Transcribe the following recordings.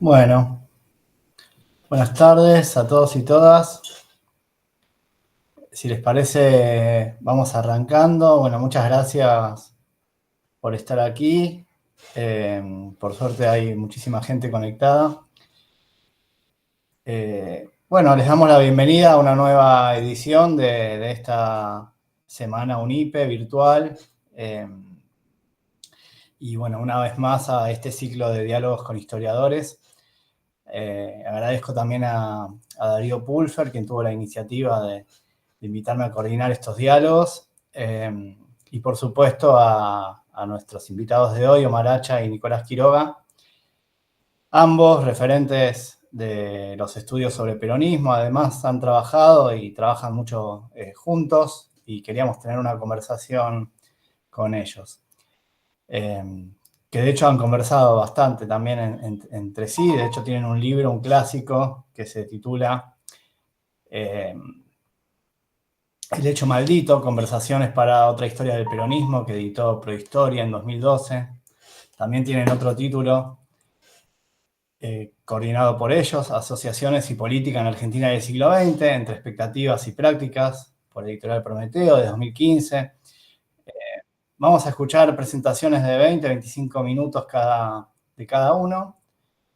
Bueno, buenas tardes a todos y todas. Si les parece, vamos arrancando. Bueno, muchas gracias por estar aquí. Por suerte hay muchísima gente conectada. Bueno, les damos la bienvenida a una nueva edición de esta semana UNIPE virtual. Y bueno, una vez más a este ciclo de diálogos con historiadores. Agradezco también a Darío Pulfer, quien tuvo la iniciativa de invitarme a coordinar estos diálogos. Y por supuesto a nuestros invitados de hoy, Omar Hacha y Nicolás Quiroga, ambos referentes de los estudios sobre peronismo. Además han trabajado y trabajan mucho juntos y queríamos tener una conversación con ellos. Que de hecho han conversado bastante también entre sí. De hecho tienen un libro, un clásico, que se titula El hecho maldito, conversaciones para otra historia del peronismo, que editó Prohistoria en 2012. También tienen otro título, coordinado por ellos, Asociaciones y Política en Argentina del siglo XX, entre expectativas y prácticas, por Editorial Prometeo, de 2015. Vamos a escuchar presentaciones de 20, 25 minutos de cada uno,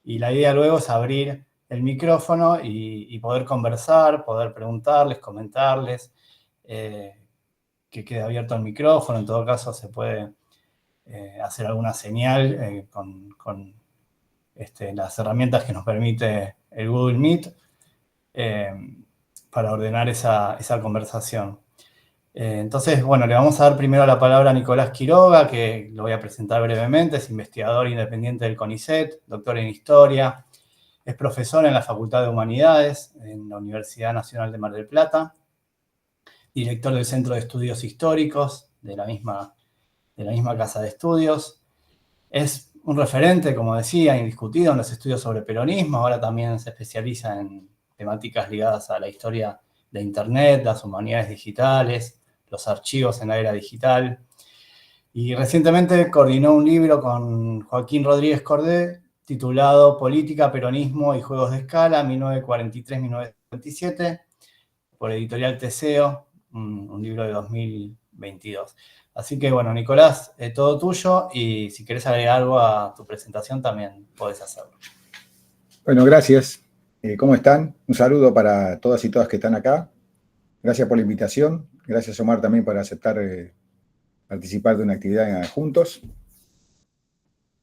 y la idea luego es abrir el micrófono y poder conversar, poder preguntarles, comentarles, que quede abierto el micrófono. En todo caso se puede hacer alguna señal con las herramientas que nos permite el Google Meet, para ordenar esa conversación. Entonces, bueno, le vamos a dar primero la palabra a Nicolás Quiroga, que lo voy a presentar brevemente. Es investigador independiente del CONICET, doctor en Historia, es profesor en la Facultad de Humanidades en la Universidad Nacional de Mar del Plata, director del Centro de Estudios Históricos de la misma casa de estudios. Es un referente, como decía, indiscutido en los estudios sobre peronismo. Ahora también se especializa en temáticas ligadas a la historia de Internet, las humanidades digitales, los archivos en la era digital. Y recientemente coordinó un libro con Joaquín Rodríguez Cordé titulado Política, Peronismo y Juegos de Escala, 1943-1957, por Editorial Teseo, un libro de 2022. Así que bueno, Nicolás, todo tuyo, y si querés agregar algo a tu presentación también podés hacerlo. Bueno, gracias. ¿Cómo están? Un saludo para todas y todas que están acá. Gracias por la invitación. Gracias, Omar, también por aceptar participar de una actividad juntos.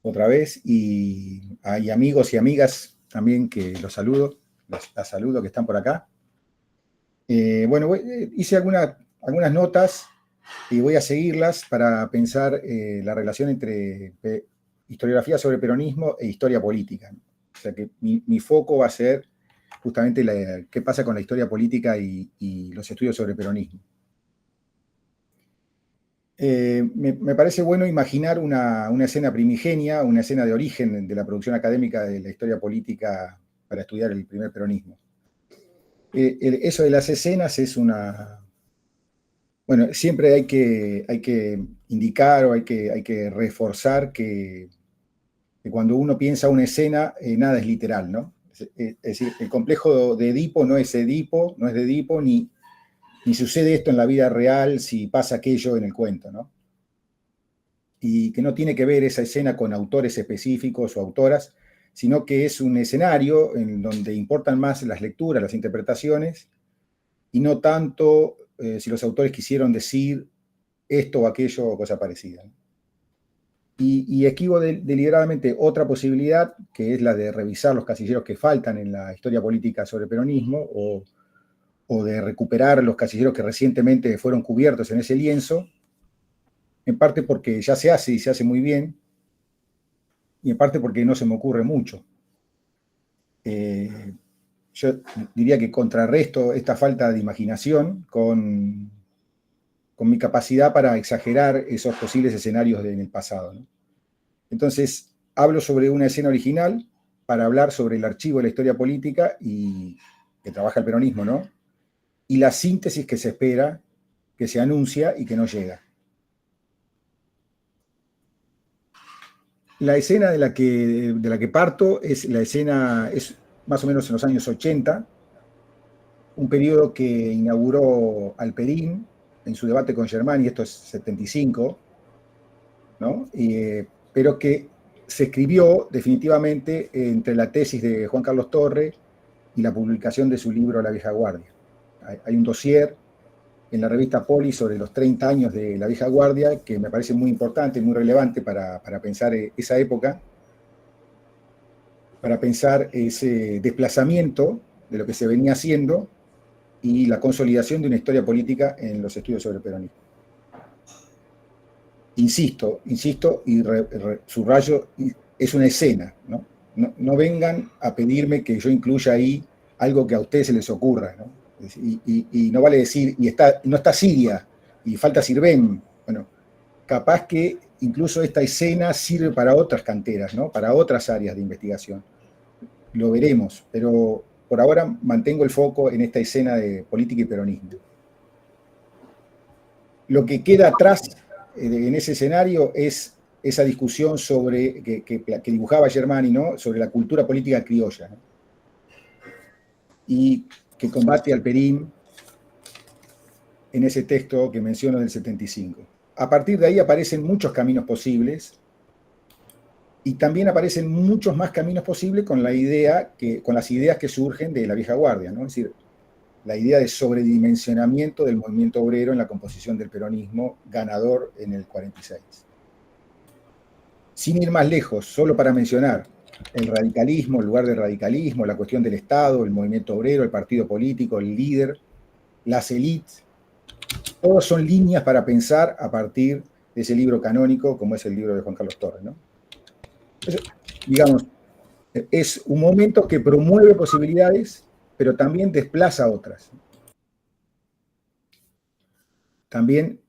Otra vez. Y hay amigos y amigas también que los saludo. Las saludo que están por acá. Bueno, hice algunas notas y voy a seguirlas para pensar la relación entre historiografía sobre peronismo e historia política. O sea que mi foco va a ser justamente qué pasa con la historia política y los estudios sobre peronismo. Me parece bueno imaginar una escena primigenia, una escena de origen de la producción académica de la historia política para estudiar el primer peronismo. Eso de las escenas es una... Bueno, siempre hay que indicar o hay que reforzar que cuando uno piensa una escena, nada es literal, ¿no? Es decir, el complejo de Edipo no es Edipo, no es de Edipo, ni sucede esto en la vida real si pasa aquello en el cuento, ¿no? Y que no tiene que ver esa escena con autores específicos o autoras, sino que es un escenario en donde importan más las lecturas, las interpretaciones, y no tanto si los autores quisieron decir esto o aquello o cosa parecida, ¿no? Y esquivo deliberadamente otra posibilidad, que es la de revisar los casilleros que faltan en la historia política sobre peronismo, o de recuperar los casilleros que recientemente fueron cubiertos en ese lienzo, en parte porque ya se hace y se hace muy bien, y en parte porque no se me ocurre mucho. Yo diría que contrarresto esta falta de imaginación con mi capacidad para exagerar esos posibles escenarios en el pasado, ¿no? Entonces, hablo sobre una escena original para hablar sobre el archivo de la historia política y que trabaja el peronismo, ¿no? Y la síntesis que se espera, que se anuncia y que no llega. La escena de la que parto es la escena, es más o menos en los años 80, un periodo que inauguró Alperín en su debate con Germani, esto es 75, ¿no? Pero que se escribió definitivamente entre la tesis de Juan Carlos Torre y la publicación de su libro La vieja guardia. Hay un dossier en la revista Poli sobre los 30 años de la vieja guardia que me parece muy importante, muy relevante para pensar esa época, para pensar ese desplazamiento de lo que se venía haciendo y la consolidación de una historia política en los estudios sobre el peronismo. Insisto y subrayo, es una escena, ¿no? No vengan a pedirme que yo incluya ahí algo que a ustedes se les ocurra, ¿no? Y no vale decir, no está Siria, y falta Sirven. Bueno, capaz que incluso esta escena sirve para otras canteras, ¿no? Para otras áreas de investigación. Lo veremos, pero por ahora mantengo el foco en esta escena de política y peronismo. Lo que queda atrás en ese escenario es esa discusión sobre que dibujaba Germani, ¿no? Sobre la cultura política criolla, ¿no? Y que combate Alperín en ese texto que menciono del 75. A partir de ahí aparecen muchos caminos posibles y también aparecen muchos más caminos posibles con las ideas que surgen de la vieja guardia, ¿no? Es decir, la idea de sobredimensionamiento del movimiento obrero en la composición del peronismo ganador en el 46. Sin ir más lejos, solo para mencionar el radicalismo, el lugar del radicalismo, la cuestión del Estado, el movimiento obrero, el partido político, el líder, las élites, todos son líneas para pensar a partir de ese libro canónico como es el libro de Juan Carlos Torres, ¿no? Entonces, digamos, es un momento que promueve posibilidades, pero también desplaza otras. También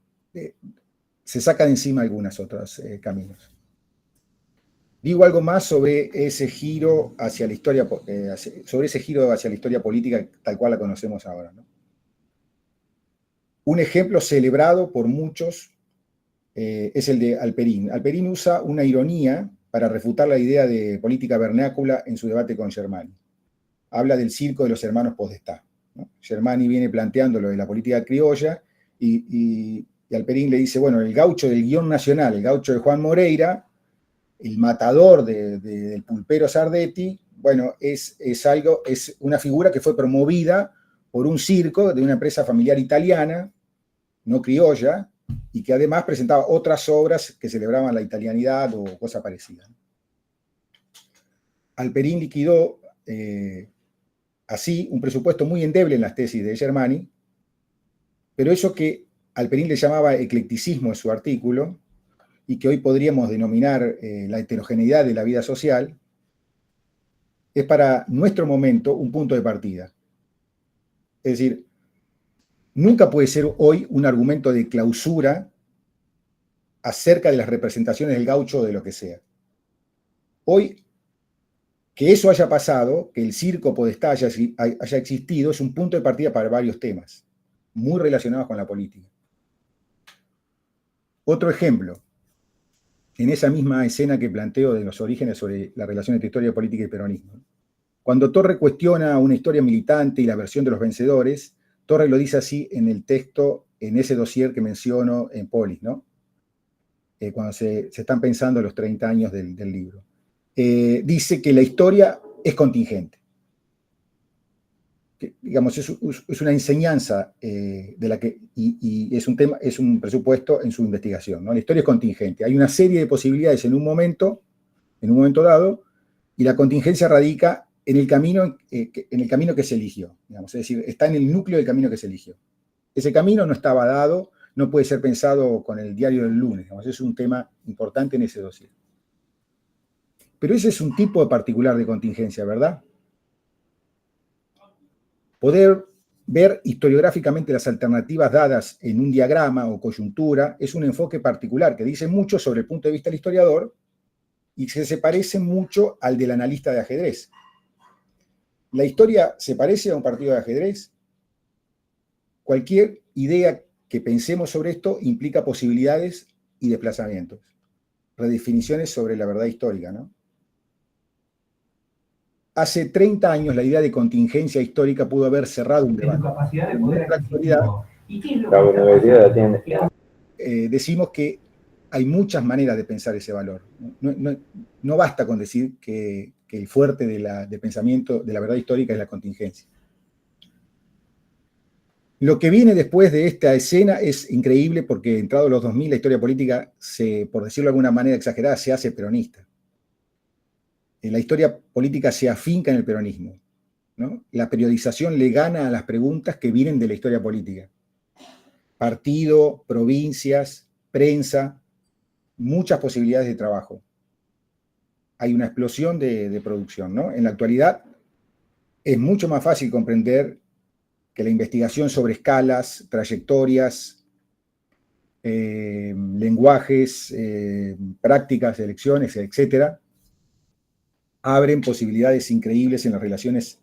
se saca de encima algunos otros caminos. Digo algo más sobre ese giro hacia la historia, política tal cual la conocemos ahora, ¿no? Un ejemplo celebrado por muchos es el de Alperín. Alperín usa una ironía para refutar la idea de política vernácula en su debate con Germani. Habla del circo de los hermanos Podestá, ¿no? Germani viene planteando lo de la política criolla y Alperín le dice, bueno, el gaucho del guión nacional, el gaucho de Juan Moreira, el matador del pulpero Sardetti, bueno, es una figura que fue promovida por un circo de una empresa familiar italiana, no criolla, y que además presentaba otras obras que celebraban la italianidad o cosa parecida. Alperín liquidó así un presupuesto muy endeble en las tesis de Germani, pero eso que Alperín le llamaba eclecticismo en su artículo, y que hoy podríamos denominar la heterogeneidad de la vida social, es para nuestro momento un punto de partida. Es decir, nunca puede ser hoy un argumento de clausura acerca de las representaciones del gaucho o de lo que sea. Hoy, que eso haya pasado, que el circo Podestá haya existido, es un punto de partida para varios temas, muy relacionados con la política. Otro ejemplo, en esa misma escena que planteo de los orígenes sobre la relación entre historia política y peronismo. Cuando Torre cuestiona una historia militante y la versión de los vencedores, Torre lo dice así en el texto, en ese dossier que menciono en Polis, ¿no? Cuando se están pensando los 30 años del libro. Dice que la historia es contingente. Que, digamos, es una enseñanza de la que, y es un presupuesto en su investigación, ¿no? La historia es contingente. Hay una serie de posibilidades en un momento dado, y la contingencia radica en el camino que se eligió, digamos, es decir, está en el núcleo del camino que se eligió. Ese camino no estaba dado, no puede ser pensado con el diario del lunes, digamos, es un tema importante en ese dossier. Pero ese es un tipo de particular de contingencia, ¿verdad? Poder ver historiográficamente las alternativas dadas en un diagrama o coyuntura es un enfoque particular que dice mucho sobre el punto de vista del historiador y que se parece mucho al del analista de ajedrez. ¿La historia se parece a un partido de ajedrez? Cualquier idea que pensemos sobre esto implica posibilidades y desplazamientos. redefiniciones sobre la verdad histórica, ¿no? Hace 30 años la idea de contingencia histórica pudo haber cerrado un debate. En nuestra actualidad, decimos que hay muchas maneras de pensar ese valor. No basta con decir que el fuerte de pensamiento de la verdad histórica es la contingencia. Lo que viene después de esta escena es increíble porque entrado los 2000 la historia política, por decirlo de alguna manera exagerada, se hace peronista. La historia política se afinca en el peronismo, ¿no? La periodización le gana a las preguntas que vienen de la historia política. Partido, provincias, prensa, muchas posibilidades de trabajo. Hay una explosión de producción, ¿no? En la actualidad es mucho más fácil comprender que la investigación sobre escalas, trayectorias, lenguajes, prácticas, elecciones, etcétera, abren posibilidades increíbles en las relaciones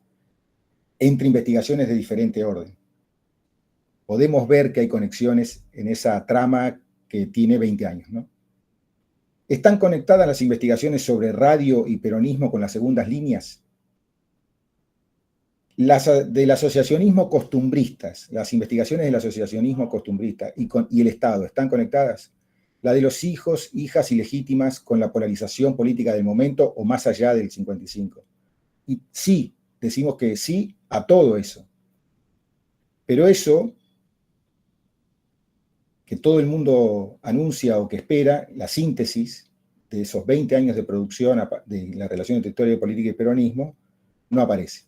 entre investigaciones de diferente orden. Podemos ver que hay conexiones en esa trama que tiene 20 años, ¿no? ¿Están conectadas las investigaciones sobre radio y peronismo con las segundas líneas? Del asociacionismo costumbristas, las investigaciones del asociacionismo costumbrista y el Estado, ¿están conectadas? La de los hijos, hijas ilegítimas con la polarización política del momento o más allá del 55. Y sí, decimos que sí a todo eso. Pero eso que todo el mundo anuncia o que espera, la síntesis de esos 20 años de producción de la relación entre historia política y peronismo, no aparece.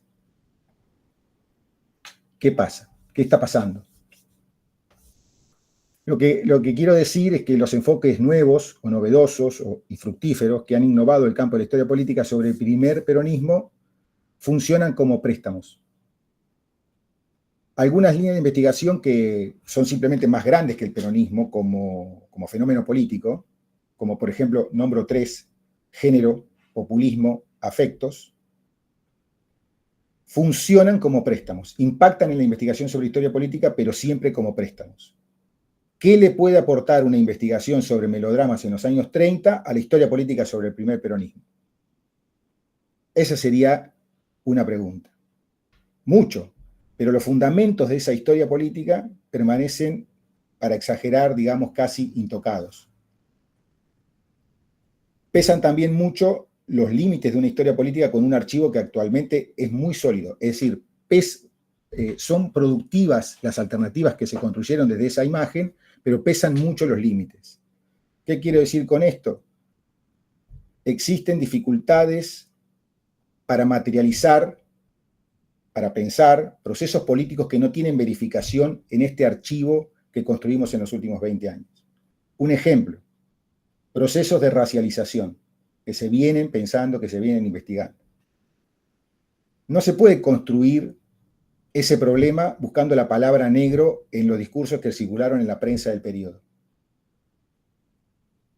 ¿Qué pasa? ¿Qué está pasando? Lo que quiero decir es que los enfoques nuevos o novedosos y fructíferos que han innovado el campo de la historia política sobre el primer peronismo funcionan como préstamos. Algunas líneas de investigación que son simplemente más grandes que el peronismo como fenómeno político, como por ejemplo, nombro 3, género, populismo, afectos, funcionan como préstamos, impactan en la investigación sobre historia política, pero siempre como préstamos. ¿Qué le puede aportar una investigación sobre melodramas en los años 30 a la historia política sobre el primer peronismo? Esa sería una pregunta. Mucho, pero los fundamentos de esa historia política permanecen, para exagerar, digamos, casi intocados. Pesan también mucho los límites de una historia política con un archivo que actualmente es muy sólido, es decir, son productivas las alternativas que se construyeron desde esa imagen, pero pesan mucho los límites. ¿Qué quiero decir con esto? Existen dificultades para materializar, para pensar procesos políticos que no tienen verificación en este archivo que construimos en los últimos 20 años. Un ejemplo, procesos de racialización que se vienen pensando, que se vienen investigando. No se puede construir ese problema buscando la palabra negro en los discursos que circularon en la prensa del periodo.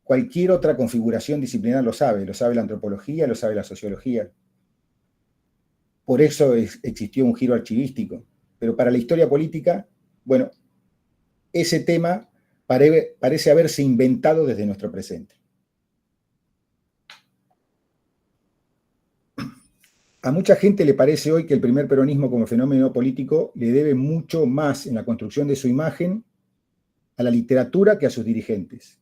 Cualquier otra configuración disciplinar lo sabe la antropología, lo sabe la sociología. Por eso existió un giro archivístico. Pero para la historia política, bueno, ese tema parece haberse inventado desde nuestro presente. A mucha gente le parece hoy que el primer peronismo como fenómeno político le debe mucho más en la construcción de su imagen a la literatura que a sus dirigentes.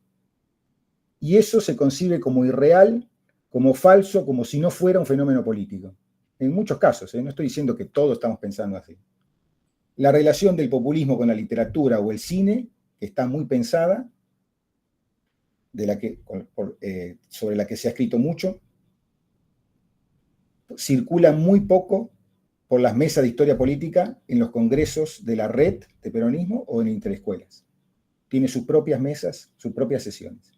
Y eso se concibe como irreal, como falso, como si no fuera un fenómeno político. En muchos casos, no estoy diciendo que todos estamos pensando así. La relación del populismo con la literatura o el cine, que está muy pensada, sobre la que se ha escrito mucho, circula muy poco por las mesas de historia política en los congresos de la red de peronismo o en interescuelas. Tiene sus propias mesas, sus propias sesiones.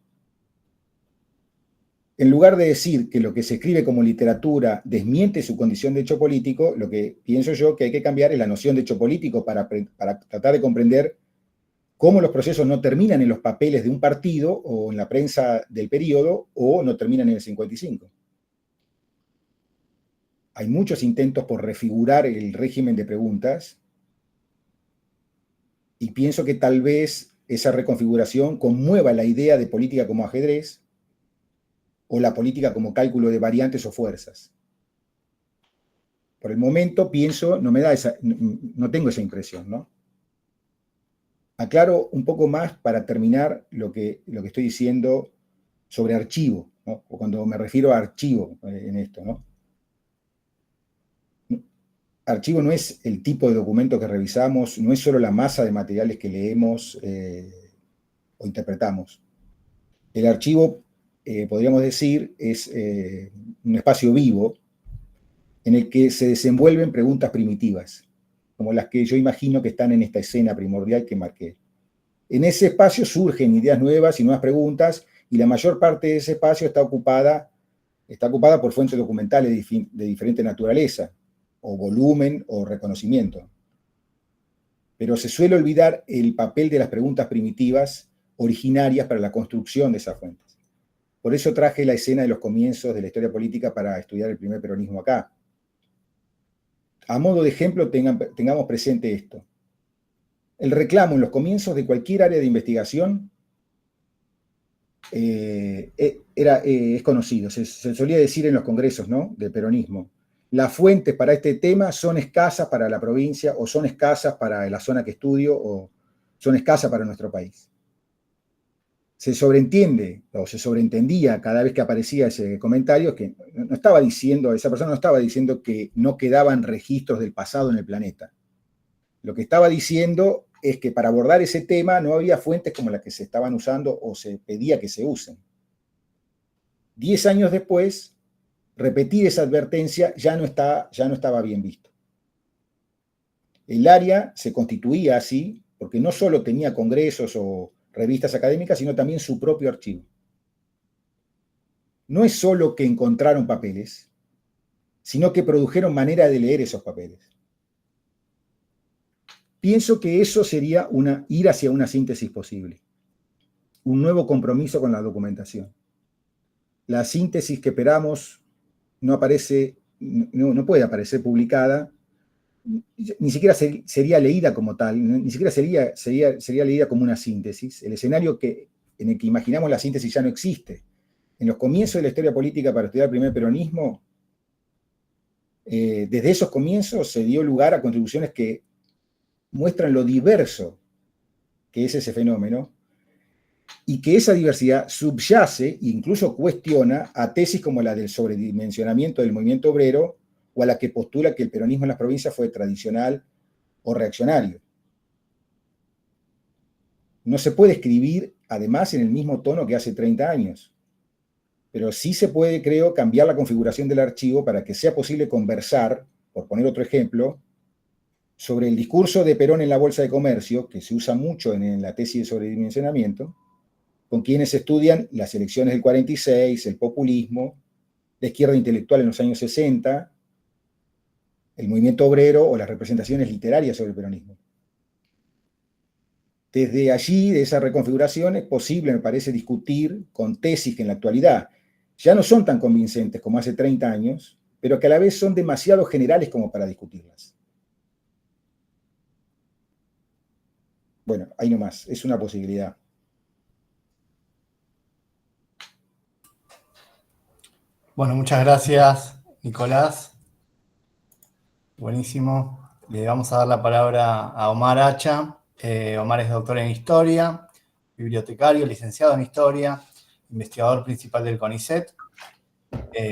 En lugar de decir que lo que se escribe como literatura desmiente su condición de hecho político, lo que pienso yo que hay que cambiar es la noción de hecho político para tratar de comprender cómo los procesos no terminan en los papeles de un partido o en la prensa del periodo o no terminan en el 55. Hay muchos intentos por refigurar el régimen de preguntas y pienso que tal vez esa reconfiguración conmueva la idea de política como ajedrez o la política como cálculo de variantes o fuerzas. Por el momento pienso, no tengo esa impresión, ¿no? Aclaro un poco más para terminar lo que estoy diciendo sobre archivo, ¿no? O cuando me refiero a archivo en esto, ¿no? Archivo no es el tipo de documento que revisamos, no es solo la masa de materiales que leemos o interpretamos. El archivo, podríamos decir, es un espacio vivo en el que se desenvuelven preguntas primitivas, como las que yo imagino que están en esta escena primordial que marqué. En ese espacio surgen ideas nuevas y nuevas preguntas, y la mayor parte de ese espacio está ocupada por fuentes documentales de diferente naturaleza, o volumen, o reconocimiento. Pero se suele olvidar el papel de las preguntas primitivas originarias para la construcción de esas fuentes. Por eso traje la escena de los comienzos de la historia política para estudiar el primer peronismo acá. A modo de ejemplo, tengamos presente esto. El reclamo en los comienzos de cualquier área de investigación es conocido. Se solía decir en los congresos, ¿no?, del peronismo: las fuentes para este tema son escasas para la provincia, o son escasas para la zona que estudio, o son escasas para nuestro país. Se sobreentiende, o se sobreentendía cada vez que aparecía ese comentario, que no estaba diciendo, esa persona no estaba diciendo que no quedaban registros del pasado en el planeta. Lo que estaba diciendo es que para abordar ese tema no había fuentes como las que se estaban usando o se pedía que se usen. 10 años después, repetir esa advertencia ya no estaba bien visto. El área se constituía así porque no solo tenía congresos o revistas académicas, sino también su propio archivo. No es solo que encontraron papeles, sino que produjeron manera de leer esos papeles. Pienso que eso sería ir hacia una síntesis posible, un nuevo compromiso con la documentación. La síntesis que esperamos no puede aparecer publicada, ni siquiera sería leída como tal, ni siquiera sería leída como una síntesis. El escenario en el que imaginamos la síntesis ya no existe. En los comienzos de la historia política para estudiar el primer peronismo, desde esos comienzos se dio lugar a contribuciones que muestran lo diverso que es ese fenómeno, y que esa diversidad subyace e incluso cuestiona a tesis como la del sobredimensionamiento del movimiento obrero, o a la que postula que el peronismo en las provincias fue tradicional o reaccionario. No se puede escribir, además, en el mismo tono que hace 30 años, pero sí se puede, creo, cambiar la configuración del archivo para que sea posible conversar, por poner otro ejemplo, sobre el discurso de Perón en la Bolsa de Comercio, que se usa mucho en la tesis de sobredimensionamiento, con quienes estudian las elecciones del 46, el populismo, la izquierda intelectual en los años 60, el movimiento obrero o las representaciones literarias sobre el peronismo. Desde allí, de esa reconfiguración, es posible, me parece, discutir con tesis que en la actualidad ya no son tan convincentes como hace 30 años, pero que a la vez son demasiado generales como para discutirlas. Bueno, ahí nomás, es una posibilidad. Bueno, muchas gracias, Nicolás. Buenísimo. Le vamos a dar la palabra a Omar Hacha. Omar es doctor en Historia, bibliotecario, licenciado en Historia, investigador principal del CONICET,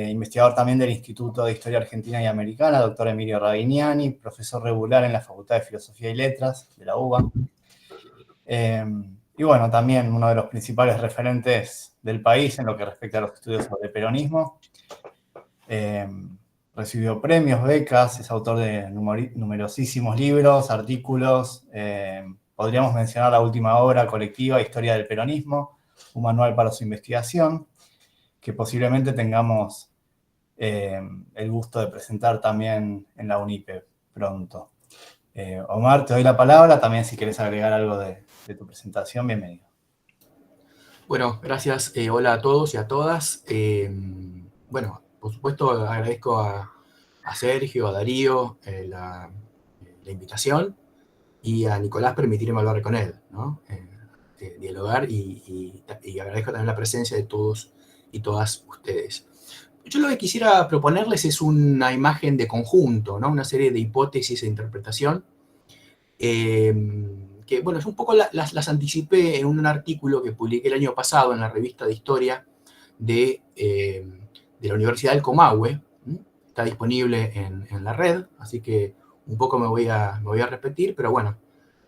investigador también del Instituto de Historia Argentina y Americana, doctor Emilio Ravignani, profesor regular en la Facultad de Filosofía y Letras de la UBA. Y bueno, también uno de los principales referentes del país en lo que respecta a los estudios sobre el peronismo. Recibió premios, becas, es autor de numerosísimos libros, artículos. Podríamos mencionar la última obra colectiva, Historia del Peronismo, un manual para su investigación, que posiblemente tengamos el gusto de presentar también en la UNIPE pronto. Omar, te doy la palabra, también si querés agregar algo de tu presentación, bienvenido. Bueno, gracias. Hola a todos y a todas. Bueno, por supuesto agradezco a Sergio, a Darío la invitación, y a Nicolás permitirme hablar con él, ¿no? Dialogar, y agradezco también la presencia de todos y todas ustedes. Yo lo que quisiera proponerles es una imagen de conjunto, ¿no? Una serie de hipótesis e interpretación que, bueno, yo un poco las anticipé en un artículo que publiqué el año pasado en la revista de Historia de la Universidad del Comahue. Está disponible en la red, así que un poco me voy a repetir, pero bueno,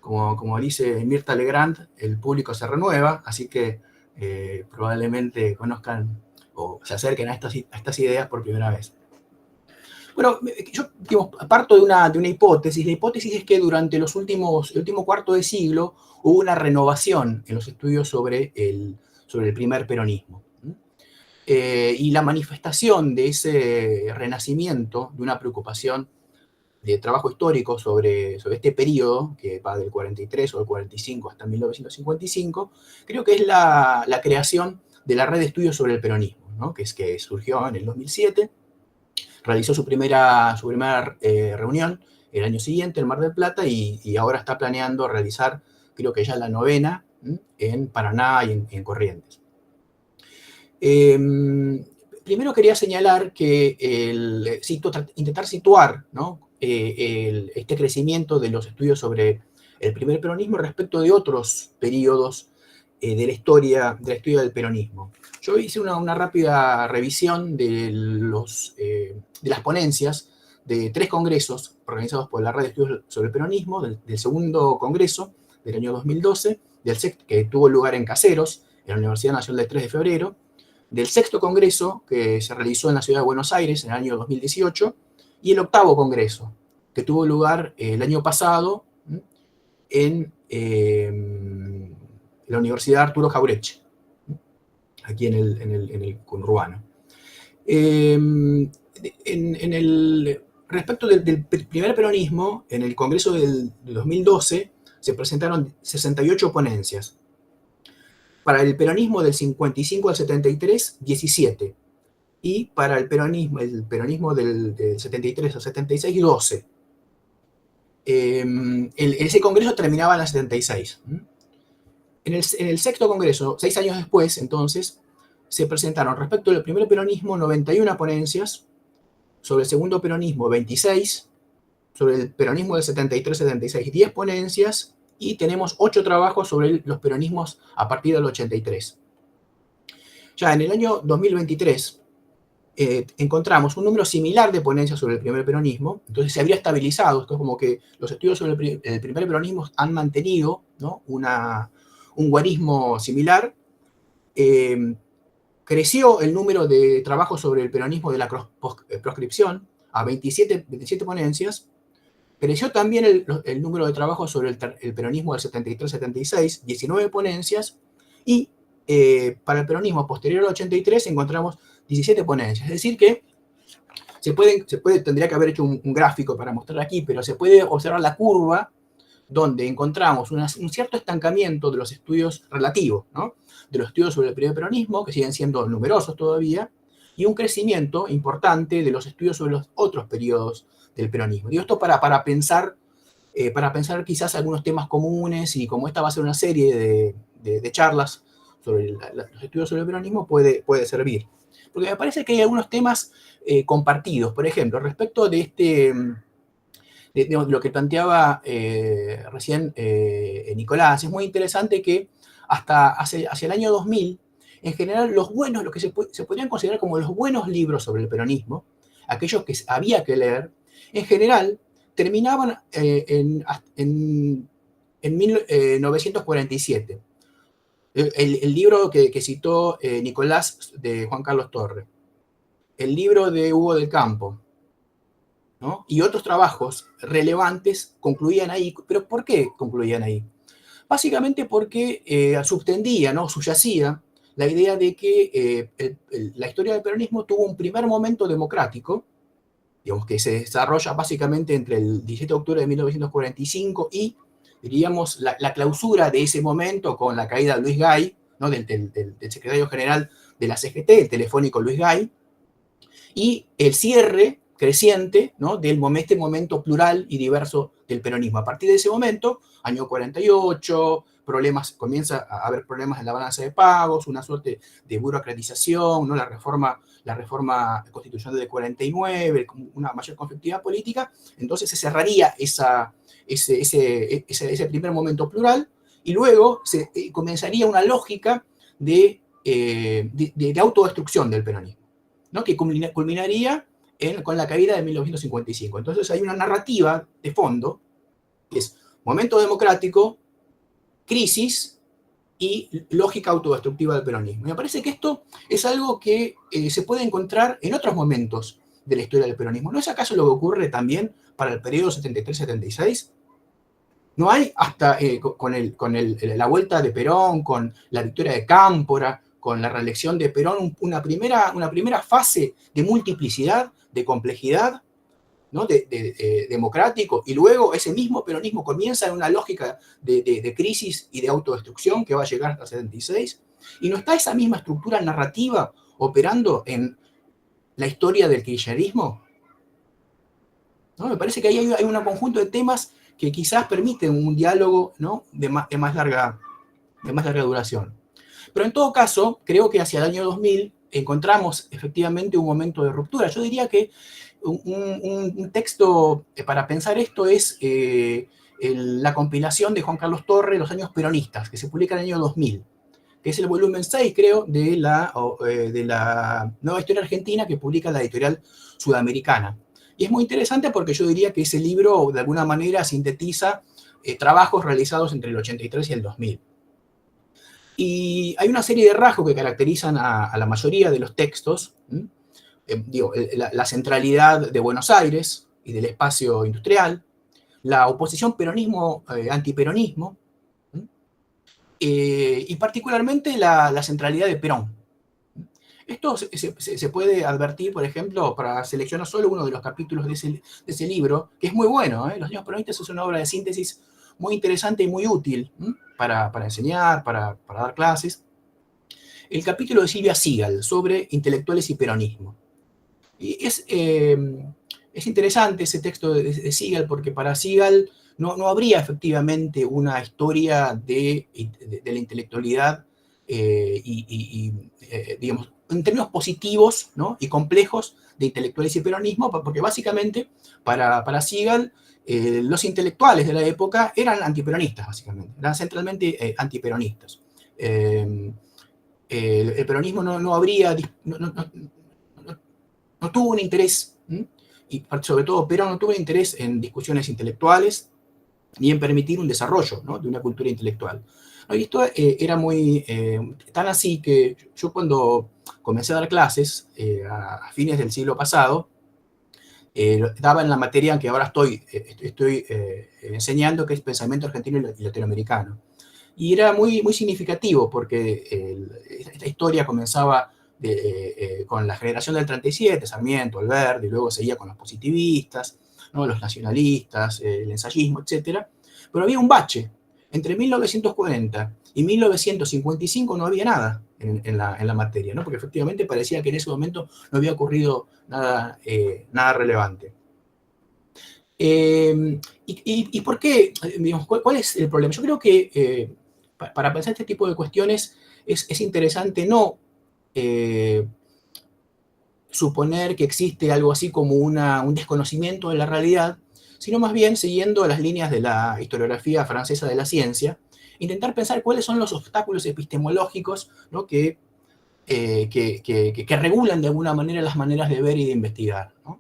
como dice Mirta Legrand, el público se renueva, así que probablemente conozcan o se acerquen a estas ideas por primera vez. Bueno, yo parto de una hipótesis. La hipótesis es que durante el último cuarto de siglo hubo una renovación en los estudios sobre el primer peronismo. Y la manifestación de ese renacimiento, de una preocupación de trabajo histórico sobre este periodo, que va del 43 o del 45 hasta 1955, creo que es la creación de la red de estudios sobre el peronismo, ¿no? que surgió en el 2007, realizó su primera reunión el año siguiente en Mar del Plata y ahora está planeando realizar, creo que ya la 9ª, en Paraná y en Corrientes. Primero quería señalar que intentar situar, ¿no? Este crecimiento de los estudios sobre el primer peronismo respecto de otros periodos de la historia del peronismo. Yo hice una rápida revisión de las ponencias de 3 congresos organizados por la Red de Estudios sobre el Peronismo, del segundo congreso del año 2012, que tuvo lugar en Caseros, en la Universidad Nacional del 3 de Febrero, del 6º congreso, que se realizó en la ciudad de Buenos Aires en el año 2018, y el 8º congreso, que tuvo lugar el año pasado en la Universidad Arturo Jauretche, aquí en el conurbano. Respecto del primer peronismo, en el congreso del 2012 se presentaron 68 ponencias. Para el peronismo del 55 al 73, 17. Y para el peronismo del 73 al 76, 12. Ese congreso terminaba en el 76. En el 6º congreso, 6 años después, entonces, se presentaron respecto del primer peronismo 91 ponencias, sobre el segundo peronismo 26, sobre el peronismo del 73-76 10 ponencias, y tenemos 8 trabajos sobre los peronismos a partir del 83. Ya en el año 2023 encontramos un número similar de ponencias sobre el primer peronismo, entonces se habría estabilizado. Esto es como que los estudios sobre el primer peronismo han mantenido, ¿no? un guarismo similar. Creció el número de trabajos sobre el peronismo de la proscripción a 27 ponencias. Creció también el número de trabajos sobre el peronismo del 73-76, 19 ponencias, y para el peronismo posterior al 83 encontramos 17 ponencias. Es decir que tendría que haber hecho un gráfico para mostrar aquí, pero se puede observar la curva donde encontramos un cierto estancamiento de los estudios relativos, ¿no? De los estudios sobre el primer peronismo, que siguen siendo numerosos todavía, y un crecimiento importante de los estudios sobre los otros periodos del peronismo. Digo esto para pensar quizás algunos temas comunes, y como esta va a ser una serie de charlas sobre los estudios sobre el peronismo, puede servir. Porque me parece que hay algunos temas compartidos. Por ejemplo, respecto de lo que planteaba recién Nicolás, es muy interesante que hacia el año 2000, en general, lo que se podrían considerar como los buenos libros sobre el peronismo, aquellos que había que leer, en general, terminaban en 1947. El libro que citó Nicolás, de Juan Carlos Torre, el libro de Hugo del Campo, ¿no? Y otros trabajos relevantes concluían ahí. ¿Pero por qué concluían ahí? Básicamente porque subtendía, ¿no? Subyacía la idea de que la historia del peronismo tuvo un primer momento democrático, digamos, que se desarrolla básicamente entre el 17 de octubre de 1945 y, diríamos, la clausura de ese momento con la caída de Luis Gay, ¿no? del secretario general de la CGT, el telefónico Luis Gay, y el cierre creciente, ¿no? de este momento plural y diverso del peronismo. A partir de ese momento, año 48, problemas, comienza a haber problemas en la balanza de pagos, una suerte de burocratización, ¿no? La reforma constitucional del 49, una mayor conflictividad política. Entonces se cerraría ese primer momento plural, y luego comenzaría una lógica de autodestrucción del peronismo, ¿no? Que culminaría con la caída de 1955. Entonces hay una narrativa de fondo, que es momento democrático, crisis y lógica autodestructiva del peronismo. Me parece que esto es algo que se puede encontrar en otros momentos de la historia del peronismo. ¿No es acaso lo que ocurre también para el periodo 73-76? ¿No hay hasta con la vuelta de Perón, con la victoria de Cámpora, con la reelección de Perón, una primera fase de multiplicidad, de complejidad, ¿no? Democrático, y luego ese mismo peronismo comienza en una lógica de crisis y de autodestrucción que va a llegar hasta el 76? ¿Y no está esa misma estructura narrativa operando en la historia del kirchnerismo? ¿No? Me parece que ahí hay un conjunto de temas que quizás permiten un diálogo, ¿no? de más larga duración. Pero en todo caso, creo que hacia el año 2000 encontramos efectivamente un momento de ruptura. Yo diría que un texto para pensar esto es la compilación de Juan Carlos Torre, Los años peronistas, que se publica en el año 2000, que es el volumen 6, creo, de la Nueva Historia Argentina, que publica la editorial Sudamericana. Y es muy interesante porque yo diría que ese libro, de alguna manera, sintetiza trabajos realizados entre el 83 y el 2000. Y hay una serie de rasgos que caracterizan a la mayoría de los textos. La centralidad de Buenos Aires y del espacio industrial, la oposición peronismo-antiperonismo, y particularmente la centralidad de Perón. Esto se puede advertir, por ejemplo, para seleccionar solo uno de los capítulos de ese libro, que es muy bueno. Los años peronistas es una obra de síntesis muy interesante y muy útil para enseñar, para dar clases. El capítulo de Silvia Sigal sobre intelectuales y peronismo. Y es interesante ese texto de Sigal, porque para Sigal no habría efectivamente una historia de la intelectualidad digamos, en términos positivos, ¿no? y complejos de intelectuales y peronismo, porque básicamente para Sigal los intelectuales de la época eran antiperonistas, básicamente, eran centralmente antiperonistas. El peronismo no tuvo un interés, y sobre todo Perón no tuvo un interés en discusiones intelectuales ni en permitir un desarrollo, ¿no? de una cultura intelectual. Y esto era muy tan así que yo cuando comencé a dar clases a fines del siglo pasado, daba en la materia en que ahora estoy enseñando, que es pensamiento argentino y latinoamericano. Y era muy significativo porque esta historia comenzaba con la generación del 37, Sarmiento, Alberdi, y luego seguía con los positivistas, ¿no? los nacionalistas, el ensayismo, etc. Pero había un bache. Entre 1940 y 1955 no había nada en la materia, ¿no? porque efectivamente parecía que en ese momento no había ocurrido nada relevante. ¿Y por qué? Digamos, ¿cuál es el problema? Yo creo que para pensar este tipo de cuestiones es interesante no suponer que existe algo así como un desconocimiento de la realidad, sino más bien, siguiendo las líneas de la historiografía francesa de la ciencia, intentar pensar cuáles son los obstáculos epistemológicos, ¿no? que regulan de alguna manera las maneras de ver y de investigar, ¿no?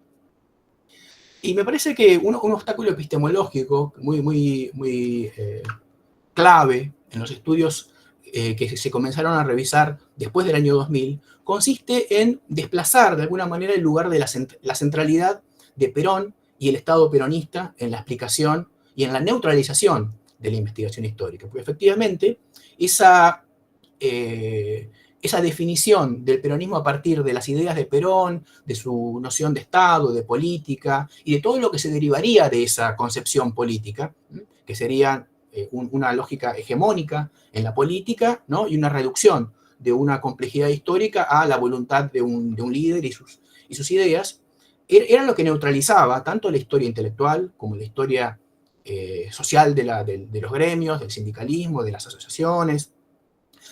Y me parece que un obstáculo epistemológico muy clave en los estudios que se comenzaron a revisar después del año 2000 consiste en desplazar de alguna manera el lugar de la centralidad de Perón y el Estado peronista en la explicación y en la neutralización de la investigación histórica. Porque efectivamente esa definición del peronismo a partir de las ideas de Perón, de su noción de Estado, de política, y de todo lo que se derivaría de esa concepción política, que sería una lógica hegemónica en la política, ¿no? y una reducción de una complejidad histórica a la voluntad de un líder y sus ideas, era lo que neutralizaba tanto la historia intelectual como la historia social de los gremios, del sindicalismo, de las asociaciones,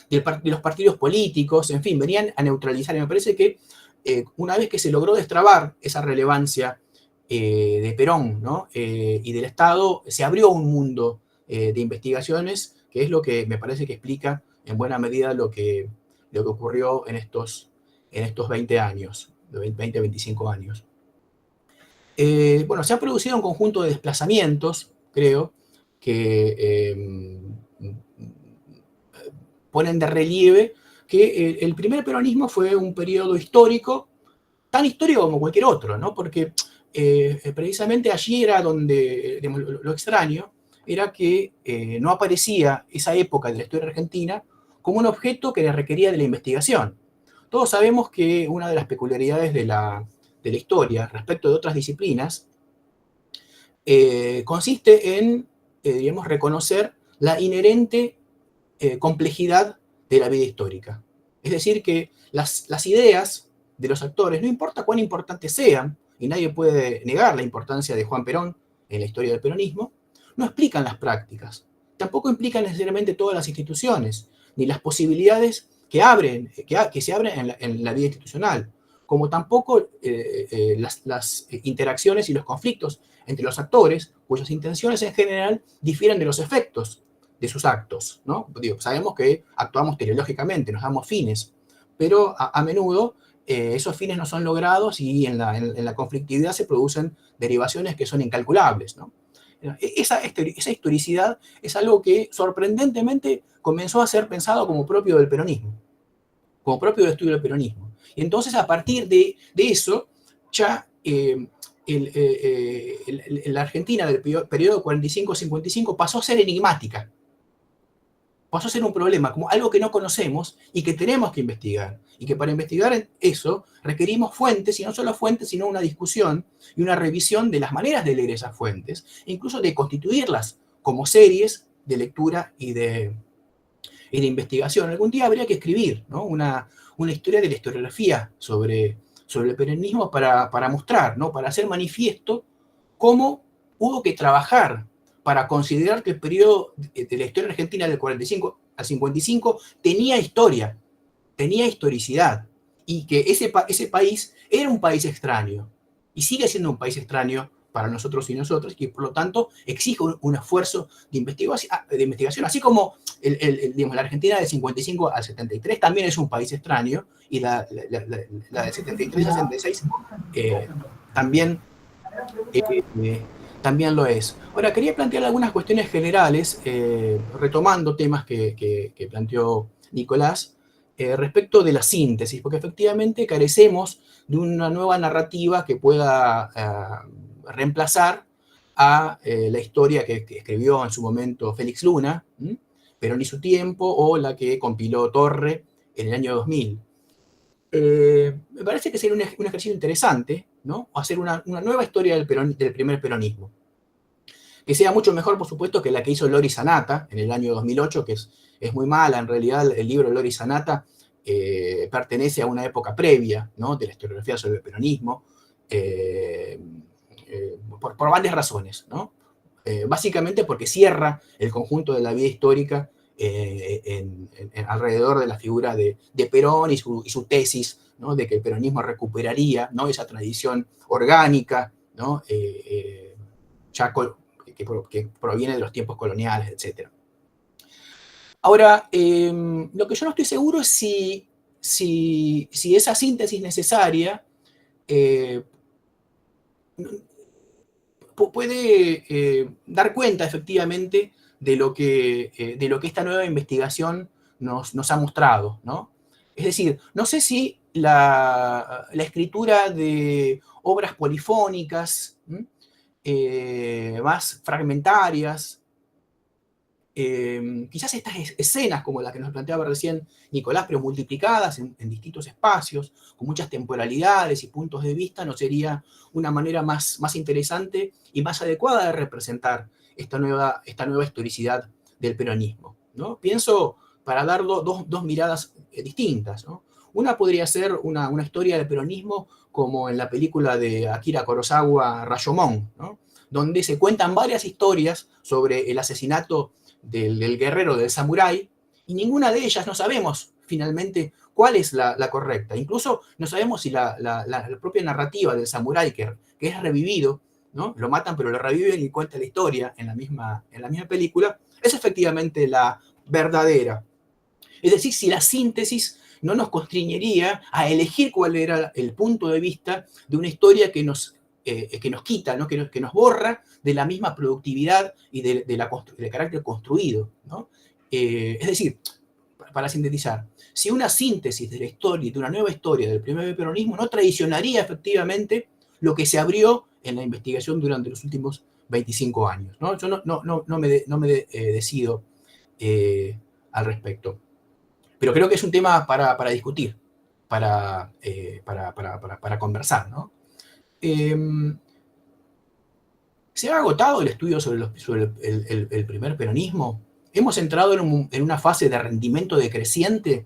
de los partidos políticos, en fin, venían a neutralizar. Y me parece que una vez que se logró destrabar esa relevancia de Perón, ¿no? Y del Estado, se abrió un mundo de investigaciones, que es lo que me parece que explica en buena medida lo que ocurrió en estos 20 años, 20, 25 años. Bueno, se ha producido un conjunto de desplazamientos, creo, que ponen de relieve que el primer peronismo fue un periodo histórico, tan histórico como cualquier otro, ¿no? Porque precisamente allí era donde, digamos, lo extraño, era que no aparecía esa época de la historia argentina como un objeto que requería de la investigación. Todos sabemos que una de las peculiaridades de la historia respecto de otras disciplinas consiste en, digamos, reconocer la inherente complejidad de la vida histórica. Es decir, que las ideas de los actores, no importa cuán importantes sean, y nadie puede negar la importancia de Juan Perón en la historia del peronismo, no explican las prácticas. Tampoco implican necesariamente todas las instituciones, ni las posibilidades que se abren en la vida institucional, como tampoco las interacciones y los conflictos entre los actores, cuyas intenciones en general difieren de los efectos de sus actos, ¿no? Digo, sabemos que actuamos teleológicamente, nos damos fines, pero a menudo esos fines no son logrados y en la conflictividad se producen derivaciones que son incalculables, ¿no? Esa historicidad es algo que sorprendentemente comenzó a ser pensado como propio del peronismo, como propio del estudio del peronismo. Y entonces, a partir de eso, ya la Argentina del periodo 45-55 pasó a ser enigmática, pasó a ser un problema, como algo que no conocemos y que tenemos que investigar. Y que para investigar eso requerimos fuentes, y no solo fuentes, sino una discusión y una revisión de las maneras de leer esas fuentes, e incluso de constituirlas como series de lectura y de investigación. Algún día habría que escribir, ¿no? una historia de la historiografía sobre el peronismo para mostrar, ¿no? Para hacer manifiesto cómo hubo que trabajar para considerar que el periodo de la historia argentina del 45 al 55 tenía historia, tenía historicidad, y que ese país era un país extraño, y sigue siendo un país extraño para nosotros y nosotras, y que por lo tanto exige un esfuerzo de investigación, así como digamos, la Argentina del 55 al 73 también es un país extraño, y la del 73 al 76 también lo es. Ahora, quería plantear algunas cuestiones generales, retomando temas que planteó Nicolás, respecto de la síntesis, porque efectivamente carecemos de una nueva narrativa que pueda reemplazar a la historia que escribió en su momento Félix Luna, Perón y su tiempo, o la que compiló Torre en el año 2000. Me parece que sería un ejercicio interesante, ¿no? Hacer una nueva historia del primer peronismo, que sea mucho mejor, por supuesto, que la que hizo Lori Sanata en el año 2008, que es muy mala. En realidad, el libro de Lori Sanata pertenece a una época previa, ¿no? De la historiografía sobre el peronismo, por varias razones, ¿no? Básicamente porque cierra el conjunto de la vida histórica alrededor de la figura de Perón y su tesis, ¿no? De que el peronismo recuperaría, ¿no? Esa tradición orgánica, ¿no? Ya que proviene de los tiempos coloniales, etc. Ahora, lo que yo no estoy seguro es si esa síntesis necesaria puede dar cuenta efectivamente de lo que esta nueva investigación nos ha mostrado, ¿no? Es decir, no sé si la escritura de obras polifónicas, más fragmentarias, quizás estas escenas como la que nos planteaba recién Nicolás, pero multiplicadas en distintos espacios, con muchas temporalidades y puntos de vista, no sería una manera más interesante y más adecuada de representar esta nueva historicidad del peronismo, ¿no? Pienso, para dar dos miradas distintas, ¿no? Una podría ser una historia del peronismo como en la película de Akira Kurosawa, Rashomon, ¿no? donde se cuentan varias historias sobre el asesinato del guerrero, del samurái, y ninguna de ellas no sabemos finalmente cuál es la correcta. Incluso no sabemos si la propia narrativa del samurái que es revivido, ¿no? Lo matan pero lo reviven y cuenta la historia en la misma película, es efectivamente la verdadera. Es decir, si la síntesis no nos constriñería a elegir cuál era el punto de vista de una historia que nos quita, ¿no? que nos borra de la misma productividad y del carácter construido, ¿no? Es decir, para sintetizar, si una síntesis de la historia, de una nueva historia del primer peronismo, no traicionaría efectivamente lo que se abrió en la investigación durante los últimos 25 años. ¿No? Yo no me decido al respecto. Pero creo que es un tema para discutir, para conversar, ¿no? ¿Se ha agotado el estudio sobre el primer peronismo? ¿Hemos entrado en una fase de rendimiento decreciente?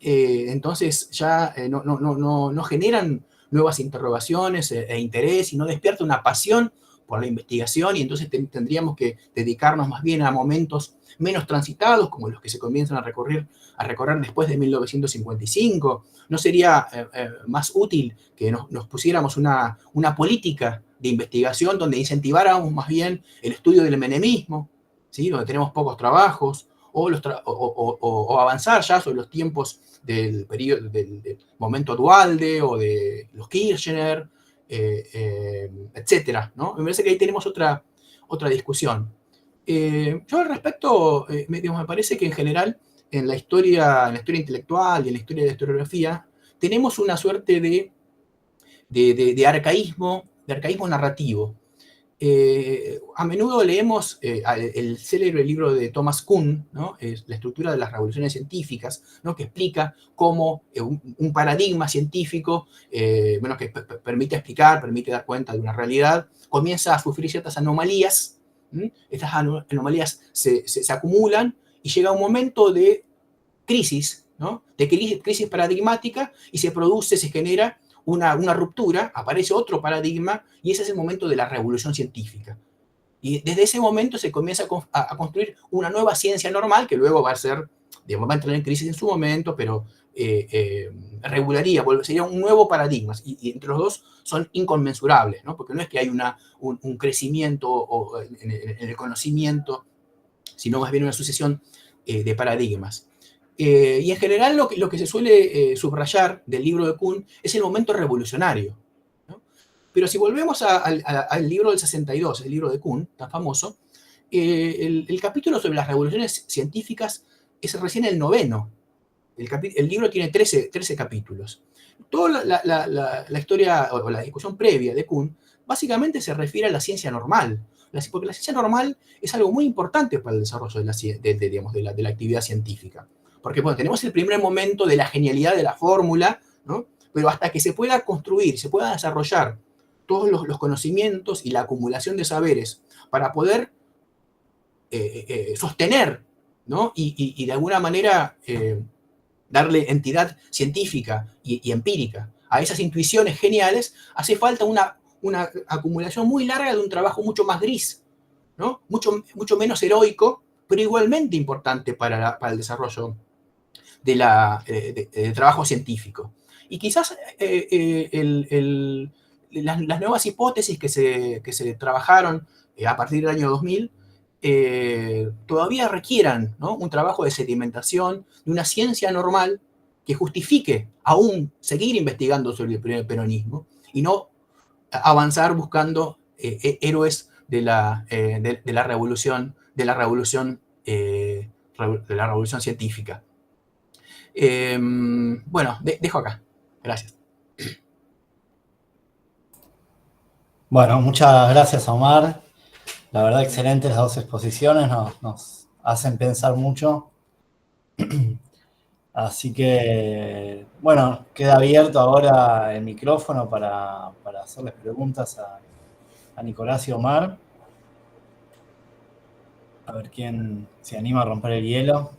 Entonces ya no generan nuevas interrogaciones e interés y no despierta una pasión por la investigación, y entonces tendríamos que dedicarnos más bien a momentos menos transitados, como los que se comienzan a recorrer después de 1955. ¿No sería más útil que nos pusiéramos una política de investigación donde incentiváramos más bien el estudio del menemismo, ¿sí? Donde tenemos pocos trabajos, o avanzar ya sobre los tiempos del momento Duhalde o de los Kirchner, etcétera, ¿no? Me parece que ahí tenemos otra discusión. Yo al respecto, me parece que en general en la historia intelectual y en la historia de la historiografía tenemos una suerte de arcaísmo narrativo. A menudo leemos el célebre libro de Thomas Kuhn, ¿no? La estructura de las revoluciones científicas, ¿no? Que explica cómo un paradigma científico que permite explicar, permite dar cuenta de una realidad, comienza a sufrir ciertas anomalías. Estas anomalías se acumulan y llega un momento de crisis, ¿no? De crisis paradigmática, y se genera una ruptura, aparece otro paradigma, y ese es el momento de la revolución científica. Y desde ese momento se comienza a construir una nueva ciencia normal, que luego va a entrar en crisis en su momento, pero sería un nuevo paradigma, y entre los dos son inconmensurables, ¿no? Porque no es que hay un crecimiento en el conocimiento, sino más bien una sucesión de paradigmas. Y en general lo que se suele subrayar del libro de Kuhn es el momento revolucionario, ¿no? Pero si volvemos al libro del 62, el libro de Kuhn, tan famoso, el capítulo sobre las revoluciones científicas es recién el 9º. El libro tiene 13 capítulos. Toda la historia o la discusión previa de Kuhn básicamente se refiere a la ciencia normal, porque la ciencia normal es algo muy importante para el desarrollo de la actividad científica. Porque bueno, tenemos el primer momento de la genialidad de la fórmula, ¿no? Pero hasta que se pueda construir, se pueda desarrollar todos los conocimientos y la acumulación de saberes para poder sostener, ¿no? Y de alguna manera darle entidad científica y empírica a esas intuiciones geniales, hace falta una acumulación muy larga de un trabajo mucho más gris, ¿no? Mucho menos heroico, pero igualmente importante para el desarrollo del trabajo científico. Y quizás las nuevas hipótesis que se trabajaron a partir del año 2000 todavía requieran, ¿no? Un trabajo de sedimentación, de una ciencia normal que justifique aún seguir investigando sobre el primer peronismo y no avanzar buscando héroes de la revolución científica. Bueno, dejo acá. Gracias. Bueno, muchas gracias, Omar. La verdad, excelentes las dos exposiciones, nos hacen pensar mucho. Así que, bueno, queda abierto ahora el micrófono para hacerles preguntas a Nicolás y Omar. A ver quién se anima a romper el hielo.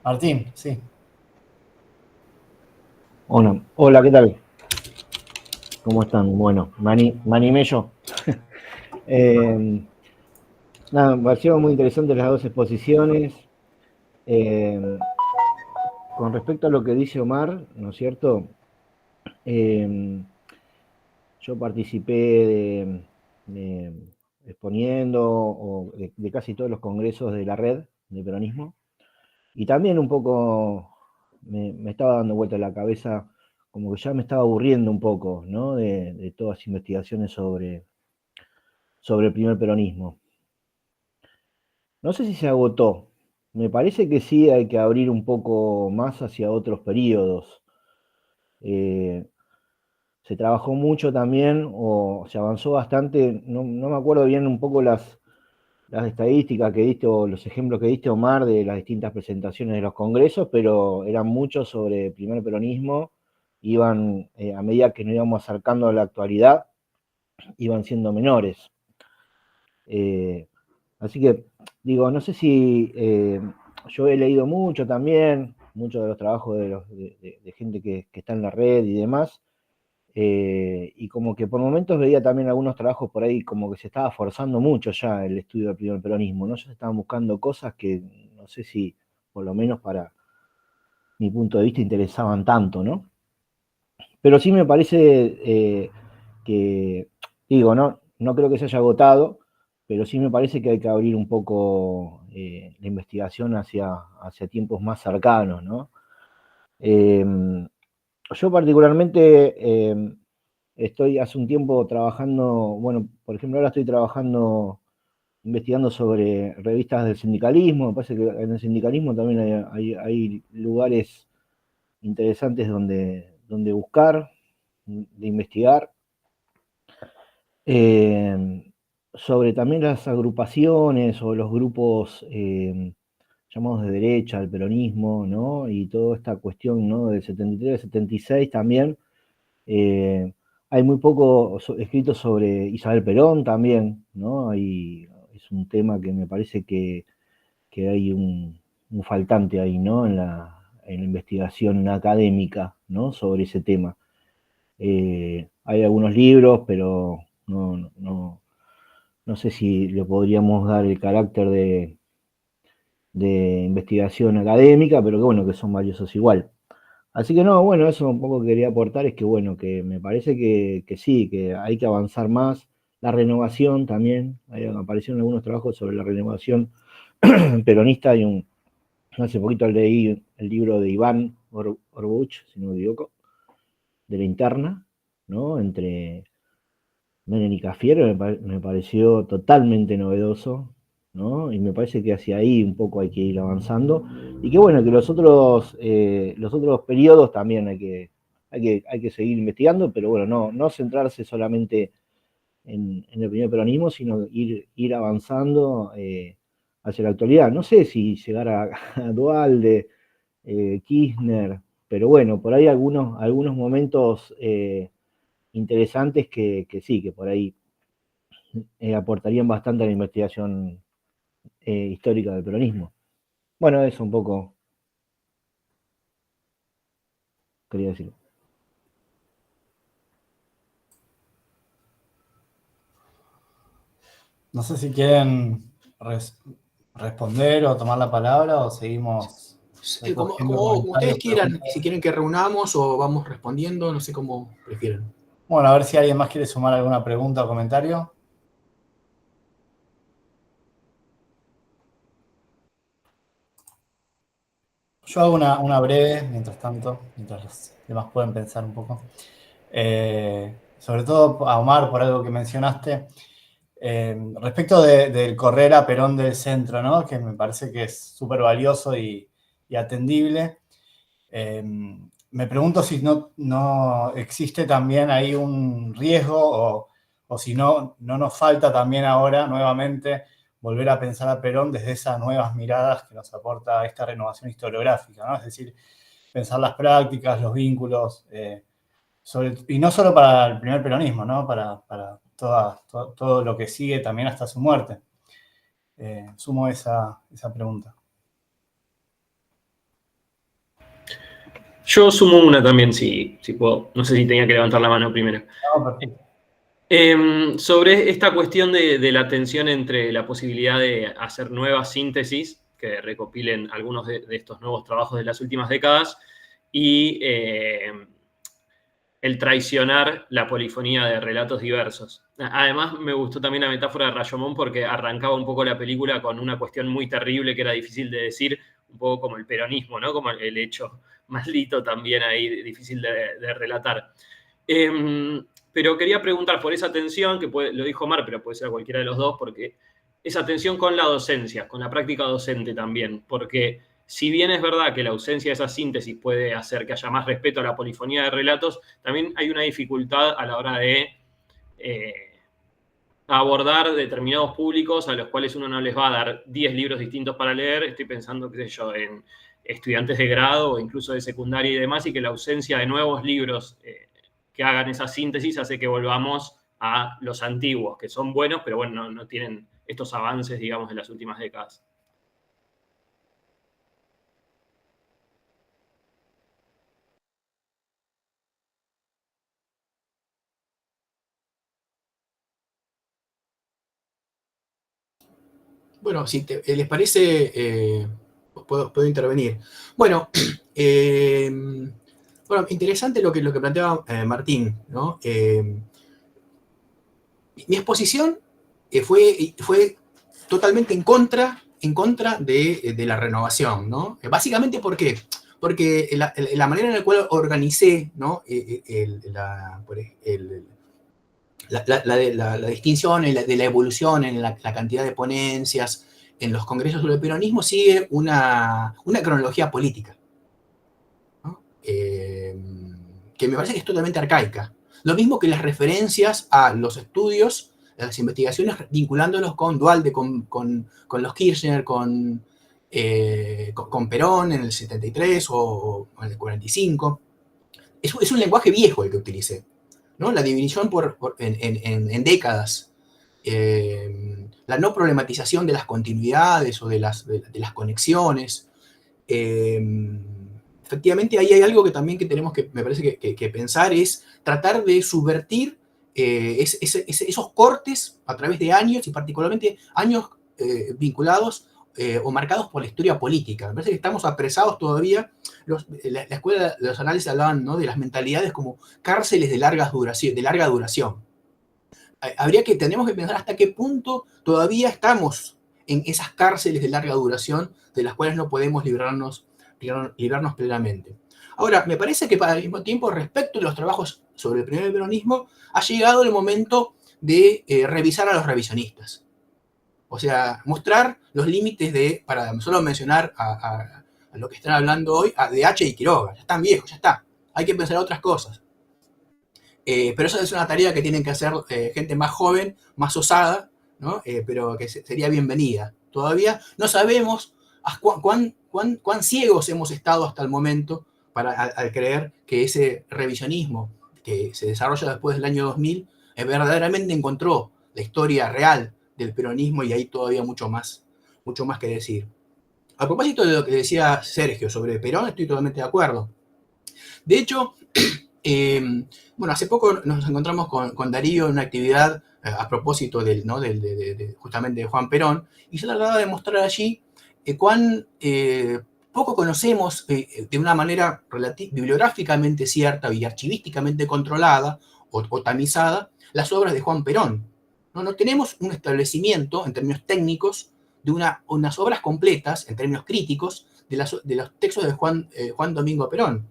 Martín, sí. Hola, ¿qué tal? ¿Cómo están? Bueno, me animé yo. Nada, me parecieron muy interesantes las dos exposiciones. Eh, con respecto a lo que dice Omar, ¿no es cierto? Eh, yo participé de exponiendo o de casi todos los congresos de la red de peronismo y también un poco me estaba dando vuelta la cabeza, como que ya me estaba aburriendo un poco, ¿no? De todas las investigaciones sobre el primer peronismo. No sé si se agotó. Me parece que sí hay que abrir un poco más hacia otros periodos. Eh, Se trabajó mucho también, o se avanzó bastante, no me acuerdo bien un poco las estadísticas que diste o los ejemplos que diste, Omar, de las distintas presentaciones de los congresos, pero eran muchos sobre el primer peronismo, iban, a medida que nos íbamos acercando a la actualidad, iban siendo menores. Así que, digo, no sé si yo he leído mucho también, muchos de los trabajos de gente que está en la red y demás, y como que por momentos veía también algunos trabajos por ahí como que se estaba forzando mucho ya el estudio del primer peronismo, ¿no? Ya se estaban buscando cosas que no sé si, por lo menos para mi punto de vista, interesaban tanto, ¿no? Pero sí me parece que, digo, no creo que se haya agotado, pero sí me parece que hay que abrir un poco la investigación hacia tiempos más cercanos, ¿no? Eh, yo particularmente estoy hace un tiempo trabajando, bueno, por ejemplo, ahora estoy trabajando, investigando sobre revistas del sindicalismo. Me parece que en el sindicalismo también hay lugares interesantes donde buscar, de investigar. Sobre también las agrupaciones o los grupos llamados de derecha, el peronismo, ¿no? Y toda esta cuestión, ¿no? Del 73, 76 también. Eh, Hay muy poco escrito sobre Isabel Perón también, ¿no? Es un tema que me parece que hay un faltante ahí, ¿no? En la investigación académica, ¿no? Sobre ese tema. Hay algunos libros, pero no sé si le podríamos dar el carácter de investigación académica, pero que bueno, que son valiosos igual. Así que no, bueno, eso un poco quería aportar, es que bueno, que me parece que sí, que hay que avanzar más. La renovación también, aparecieron algunos trabajos sobre la renovación peronista, hace poquito leí el libro de Iván Orbuch, si no me equivoco, de la interna, ¿no? Entre Menem y Cafiero, me pareció totalmente novedoso, ¿no? Y me parece que hacia ahí un poco hay que ir avanzando. Y que bueno, que los otros periodos también hay que seguir investigando, pero bueno, no centrarse solamente en el primer peronismo, sino ir avanzando hacia la actualidad. No sé si llegar a Duhalde, Kirchner, pero bueno, por ahí algunos momentos interesantes que sí, que por ahí aportarían bastante a la investigación histórica del peronismo. Bueno, eso un poco quería decir. No sé si quieren responder o tomar la palabra o seguimos recogiendo Como ustedes comentarios, quieran, preguntas. si quieren que reunamos o vamos respondiendo, no sé cómo prefieren. Bueno, a ver si alguien más quiere sumar alguna pregunta o comentario. Yo hago una breve, mientras tanto, mientras los demás pueden pensar un poco. Sobre todo a Omar, por algo que mencionaste, respecto del correr a Perón del centro, ¿no? Que me parece que es súper valioso y atendible. Me pregunto si no existe también ahí un riesgo o si no nos falta también ahora nuevamente volver a pensar a Perón desde esas nuevas miradas que nos aporta esta renovación historiográfica, ¿no? Es decir, pensar las prácticas, los vínculos, y no solo para el primer peronismo, ¿no? Para todo lo que sigue también hasta su muerte. Sumo esa pregunta. Yo sumo una también, si puedo. No sé si tenía que levantar la mano primero. No, perfecto. Sobre esta cuestión de la tensión entre la posibilidad de hacer nuevas síntesis que recopilen algunos de estos nuevos trabajos de las últimas décadas y el traicionar la polifonía de relatos diversos. Además, me gustó también la metáfora de Rashomon porque arrancaba un poco la película con una cuestión muy terrible que era difícil de decir, un poco como el peronismo, ¿no? Como el hecho maldito también ahí, difícil de relatar. Pero quería preguntar por esa tensión, que lo dijo Mar, pero puede ser cualquiera de los dos, porque esa tensión con la docencia, con la práctica docente también, porque si bien es verdad que la ausencia de esa síntesis puede hacer que haya más respeto a la polifonía de relatos, también hay una dificultad a la hora de abordar determinados públicos a los cuales uno no les va a dar 10 libros distintos para leer. Estoy pensando, qué sé yo, en estudiantes de grado o incluso de secundaria y demás, y que la ausencia de nuevos libros que hagan esa síntesis hace que volvamos a los antiguos, que son buenos, pero bueno, no tienen estos avances, digamos, de las últimas décadas. Bueno, si les parece, puedo intervenir. Bueno, bueno, interesante lo que planteaba Martín, ¿no? Mi exposición fue totalmente en contra de la renovación, ¿no? Básicamente, ¿por qué? Porque la manera en la cual organicé, ¿no? La distinción de la evolución en la cantidad de ponencias en los congresos sobre el peronismo sigue una cronología política, ¿no? Que me parece que es totalmente arcaica. Lo mismo que las referencias a los estudios, a las investigaciones, vinculándolos con Duhalde, con los Kirchner, con Perón en el 73 o en el 45. Es un lenguaje viejo el que utilicé, ¿no? La división en décadas, la no problematización de las continuidades o de las conexiones. Efectivamente, ahí hay algo que también que tenemos que, me parece que pensar, es tratar de subvertir esos cortes a través de años, y particularmente años vinculados o marcados por la historia política. Me parece que estamos apresados todavía. La escuela de los análisis hablaban, ¿no?, de las mentalidades como cárceles de larga duración. Tenemos que pensar hasta qué punto todavía estamos en esas cárceles de larga duración de las cuales no podemos librarnos plenamente. Ahora, me parece que al mismo tiempo, respecto a los trabajos sobre el primer peronismo, ha llegado el momento de revisar a los revisionistas. O sea, mostrar los límites para solo mencionar a lo que están hablando hoy, de H. y Quiroga. Ya están viejos, ya está. Hay que pensar otras cosas. Pero eso es una tarea que tienen que hacer gente más joven, más osada, ¿no? Pero que sería bienvenida. Todavía no sabemos cuán ciegos hemos estado hasta el momento al creer que ese revisionismo que se desarrolla después del año 2000 verdaderamente encontró la historia real del peronismo, y hay todavía mucho más que decir. A propósito de lo que decía Sergio sobre Perón, estoy totalmente de acuerdo. De hecho, bueno, hace poco nos encontramos con Darío en una actividad a propósito justamente de Juan Perón, y yo trataba de mostrar allí cuán poco conocemos de una manera bibliográficamente cierta y archivísticamente controlada o tamizada las obras de Juan Perón. No tenemos un establecimiento en términos técnicos de unas obras completas, en términos críticos, de los textos de Juan Domingo Perón.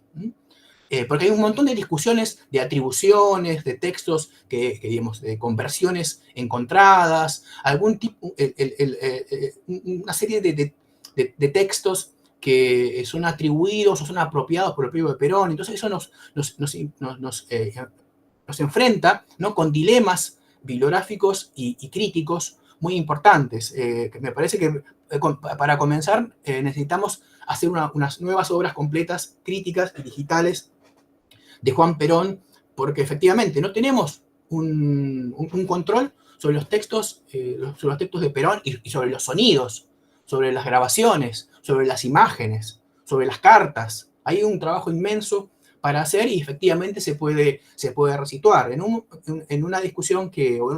Porque hay un montón de discusiones de atribuciones, de textos digamos, de conversiones encontradas, una serie de textos que son atribuidos o son apropiados por el propio Perón. Entonces eso nos enfrenta, ¿no?, con dilemas bibliográficos y críticos muy importantes. Me parece que para comenzar necesitamos hacer unas nuevas obras completas, críticas y digitales de Juan Perón, porque efectivamente no tenemos un control sobre los textos de Perón y sobre los sonidos, sobre las grabaciones, sobre las imágenes, sobre las cartas, Hay un trabajo inmenso para hacer y efectivamente se puede resituar. En una discusión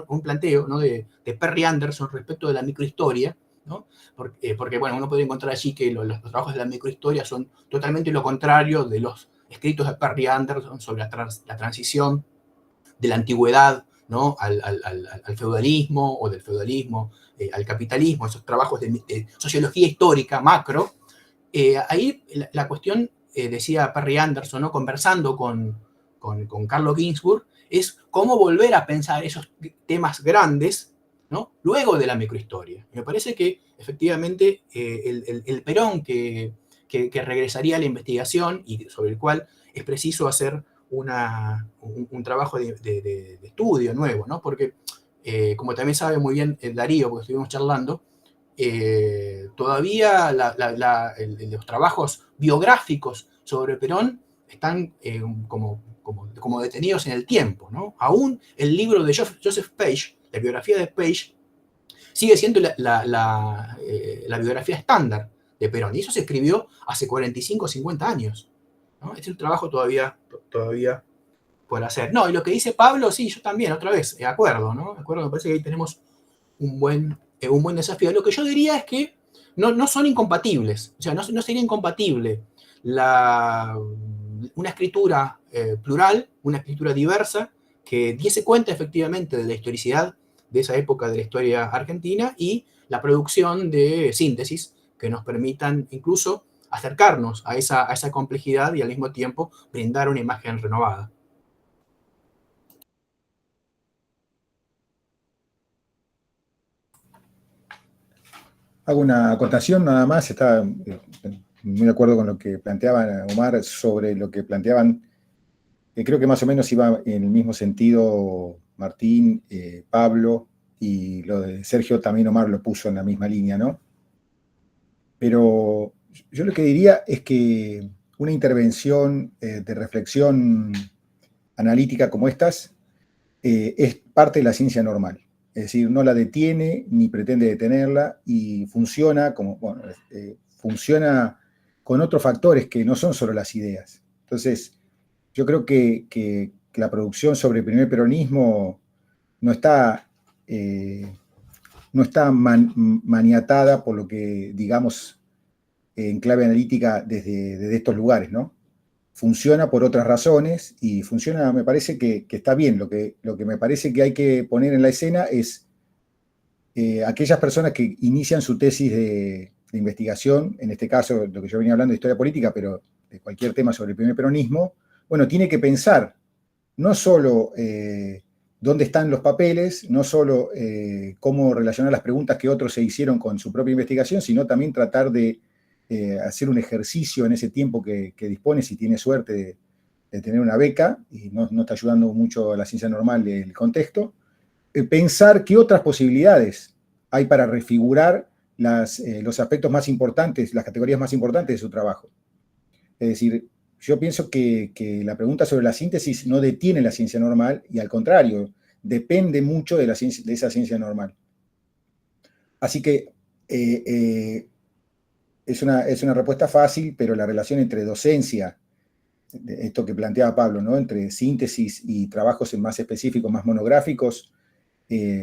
un planteo, ¿no?, de Perry Anderson respecto de la microhistoria, ¿no? Porque bueno, uno puede encontrar allí que los trabajos de la microhistoria son totalmente lo contrario de los escritos de Perry Anderson sobre la transición de la antigüedad, ¿no?, al feudalismo, o del feudalismo al capitalismo, esos trabajos de sociología histórica macro. Ahí la cuestión, decía Perry Anderson, ¿no?, conversando con Carlo Ginzburg, es cómo volver a pensar esos temas grandes, ¿no?, luego de la microhistoria. Me parece que efectivamente el Perón que regresaría a la investigación y sobre el cual es preciso hacer un trabajo de estudio nuevo, ¿no? Porque, como también sabe muy bien Darío, porque estuvimos charlando, todavía los trabajos biográficos sobre Perón están como detenidos en el tiempo, ¿no? Aún el libro de Joseph Page, la biografía de Page, sigue siendo la biografía estándar de Perón, y eso se escribió hace 45 o 50 años, ¿no? Es un trabajo todavía por hacer. No, y lo que dice Pablo, sí, yo también, otra vez, de acuerdo, ¿no? De acuerdo, me parece que ahí tenemos un buen desafío. Lo que yo diría es que no son incompatibles, o sea, no sería incompatible una escritura plural, una escritura diversa, que diese cuenta efectivamente de la historicidad de esa época de la historia argentina, y la producción de síntesis que nos permitan incluso acercarnos a esa complejidad y al mismo tiempo brindar una imagen renovada. Hago una acotación nada más, está muy de acuerdo con lo que planteaba Omar sobre lo que planteaban, creo que más o menos iba en el mismo sentido Martín, Pablo, y lo de Sergio también Omar lo puso en la misma línea, ¿no? Pero yo lo que diría es que una intervención de reflexión analítica como estas es parte de la ciencia normal. Es decir, no la detiene ni pretende detenerla, y funciona funciona con otros factores que no son solo las ideas. Entonces, yo creo que la producción sobre el primer peronismo no está maniatada por lo que digamos en clave analítica desde estos lugares, ¿no? Funciona por otras razones, y funciona, me parece que está bien. Lo que me parece que hay que poner en la escena es aquellas personas que inician su tesis de investigación, en este caso lo que yo venía hablando de historia política, pero de cualquier tema sobre el primer peronismo, bueno, tiene que pensar no solo dónde están los papeles, no solo cómo relacionar las preguntas que otros se hicieron con su propia investigación, sino también tratar de hacer un ejercicio en ese tiempo que dispone, si tiene suerte de tener una beca, y no está ayudando mucho a la ciencia normal el contexto, pensar qué otras posibilidades hay para refigurar los aspectos más importantes, las categorías más importantes de su trabajo. Es decir, yo pienso que la pregunta sobre la síntesis no detiene la ciencia normal, y al contrario, depende mucho de esa ciencia normal. Así que es una respuesta fácil, pero la relación entre docencia, esto que planteaba Pablo, ¿no?, entre síntesis y trabajos más específicos, más monográficos,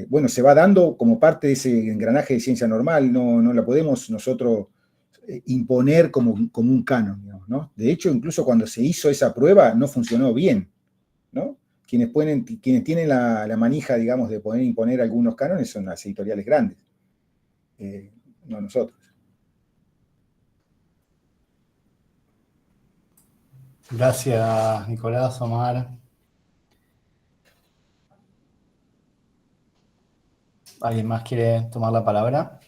bueno, se va dando como parte de ese engranaje de ciencia normal. No la podemos nosotros imponer como un canon, digamos, ¿no? De hecho, incluso cuando se hizo esa prueba no funcionó bien, ¿no? Quienes tienen la manija, digamos, de poder imponer algunos cánones son las editoriales grandes, no nosotros. Gracias, Nicolás, Omar. ¿Alguien más quiere tomar la palabra?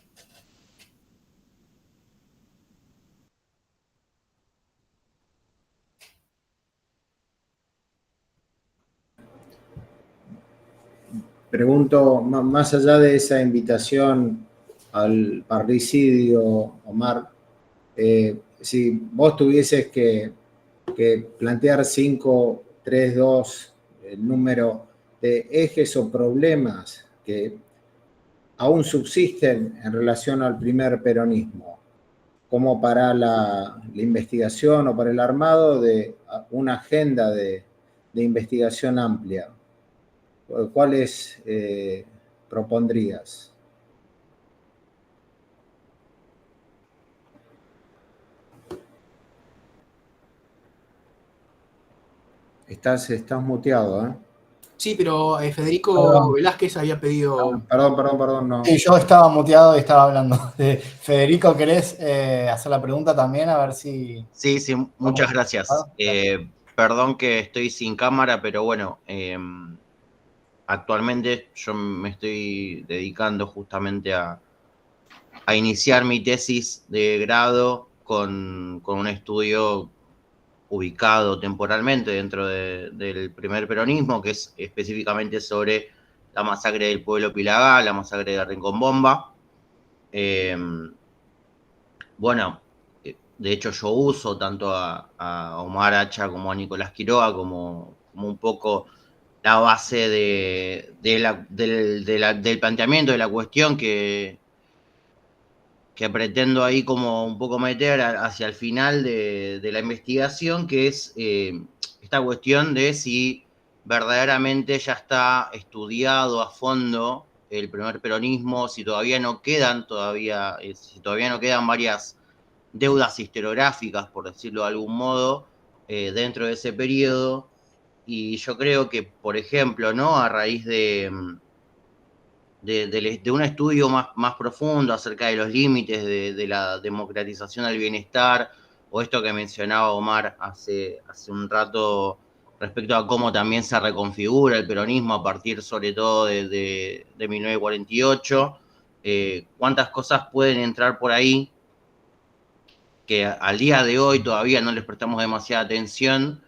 Pregunto, más allá de esa invitación al parricidio, Omar, si vos tuvieses que plantear 5, 3, 2, el número de ejes o problemas que aún subsisten en relación al primer peronismo, como para la investigación o para el armado de una agenda de investigación amplia. ¿Cuáles propondrías? Estás muteado, ¿eh? Sí, pero Federico Perdón. Velázquez había pedido... Perdón, no. Sí, yo estaba muteado y estaba hablando. Federico, ¿querés hacer la pregunta también? A ver si... Sí, muchas gracias. Perdón que estoy sin cámara, pero bueno, actualmente yo me estoy dedicando justamente a iniciar mi tesis de grado con un estudio ubicado temporalmente dentro del primer peronismo, que es específicamente sobre la masacre del pueblo Pilagá, la masacre de Rincón Bomba. Bueno, de hecho yo uso tanto a Omar Hacha como a Nicolás Quiroga como un poco la base del planteamiento de la cuestión que pretendo ahí como un poco meter hacia el final de la investigación, que es esta cuestión de si verdaderamente ya está estudiado a fondo el primer peronismo, si todavía no quedan varias deudas historiográficas, por decirlo de algún modo, dentro de ese periodo. Y yo creo que, por ejemplo, ¿no? A raíz de un estudio más profundo acerca de los límites de la democratización al bienestar, o esto que mencionaba Omar hace un rato respecto a cómo también se reconfigura el peronismo a partir sobre todo de 1948, cuántas cosas pueden entrar por ahí que al día de hoy todavía no les prestamos demasiada atención,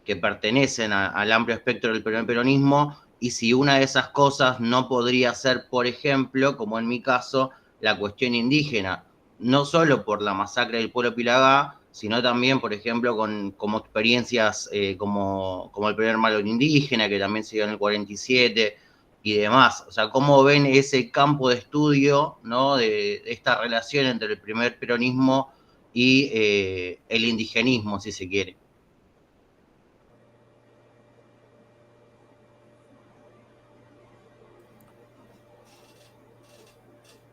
que pertenecen al amplio espectro del peronismo, y si una de esas cosas no podría ser, por ejemplo, como en mi caso, la cuestión indígena, no solo por la masacre del pueblo Pilagá, sino también, por ejemplo, como experiencias como el primer malón indígena, que también se dio en el 47, y demás. O sea, cómo ven ese campo de estudio, ¿no? De esta relación entre el primer peronismo y el indigenismo, si se quiere.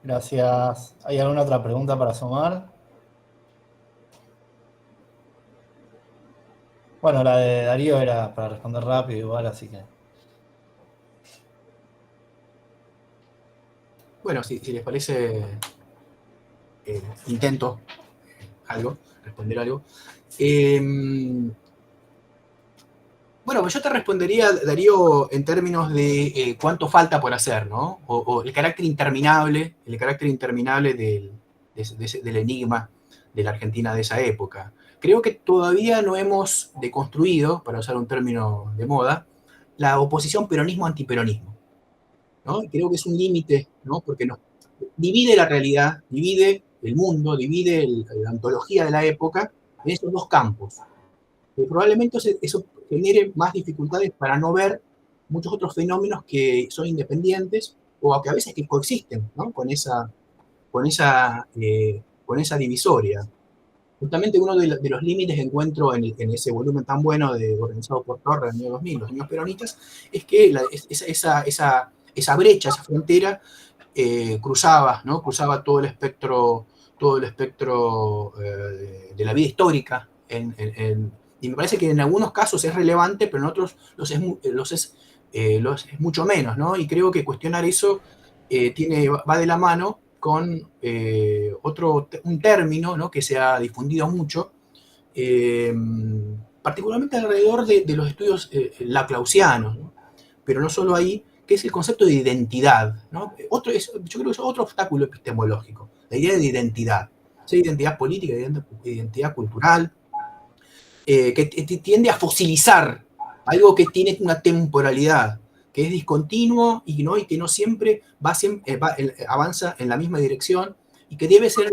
Gracias. ¿Hay alguna otra pregunta para sumar? Bueno, la de Darío era para responder rápido igual, así que... Bueno, si les parece, intento responder algo. Bueno, yo te respondería, Darío, en términos de cuánto falta por hacer, ¿no? O el carácter interminable del enigma de la Argentina de esa época. Creo que todavía no hemos deconstruido, para usar un término de moda, la oposición peronismo-antiperonismo, ¿no? Creo que es un límite, ¿no? Porque nos divide la realidad, divide el mundo, divide la ontología de la época en esos dos campos. Probablemente eso genere más dificultades para no ver muchos otros fenómenos que son independientes o que a veces que coexisten, ¿no? con esa divisoria. Justamente uno de los límites que encuentro en ese volumen tan bueno organizado por Torre en el año 2000, Los Niños Peronistas, es que esa brecha, esa frontera cruzaba todo el espectro de la vida histórica y me parece que en algunos casos es relevante, pero en otros los es mucho menos, ¿no? Y creo que cuestionar eso va de la mano con un término, ¿no? Que se ha difundido mucho, particularmente alrededor de los estudios laclausianos, ¿no? Pero no solo ahí, que es el concepto de identidad, ¿no? Yo creo que es otro obstáculo epistemológico, la idea de identidad, ¿sí? Identidad política, identidad cultural, que tiende a fosilizar algo que tiene una temporalidad, que es discontinuo y que no siempre avanza en la misma dirección y que debe ser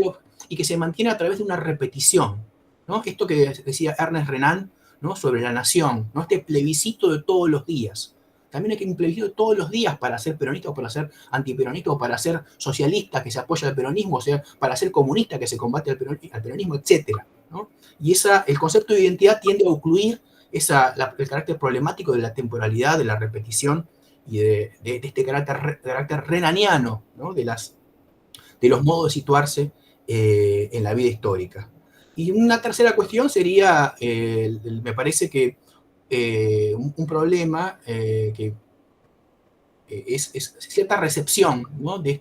y que se mantiene a través de una repetición, ¿no? Esto que decía Ernest Renan, ¿no? Sobre la nación, ¿no? Este plebiscito de todos los días, también hay que plebiscito todos los días para ser peronista o para ser antiperonista o para ser socialista que se apoya al peronismo, o sea, para ser comunista que se combate al peronismo, etc., ¿no? Y el concepto de identidad tiende a ocluir el carácter problemático de la temporalidad, de la repetición y de este carácter renaniano, ¿no? de los modos de situarse en la vida histórica. Y una tercera cuestión sería, me parece que un problema que es cierta recepción, ¿no? de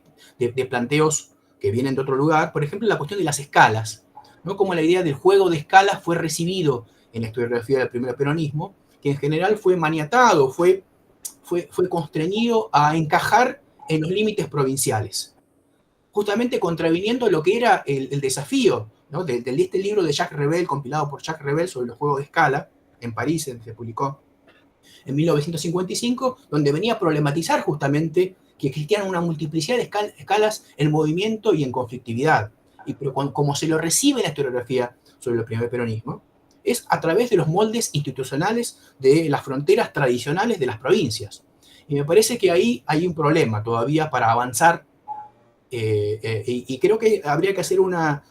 planteos que vienen de otro lugar, por ejemplo, la cuestión de las escalas, ¿no? Como la idea del juego de escalas fue recibido en la historiografía del primer peronismo, que en general fue maniatado, fue constreñido a encajar en los límites provinciales, justamente contraviniendo lo que era el desafío, ¿no? de este libro de Jacques Rebel, compilado por Jacques Rebel sobre los juegos de escala, en París, se publicó en 1955, donde venía a problematizar justamente que existían una multiplicidad de escalas en movimiento y en conflictividad. Pero como se lo recibe en la historiografía sobre el primer peronismo, es a través de los moldes institucionales de las fronteras tradicionales de las provincias. Y me parece que ahí hay un problema todavía para avanzar, y creo que habría que hacer una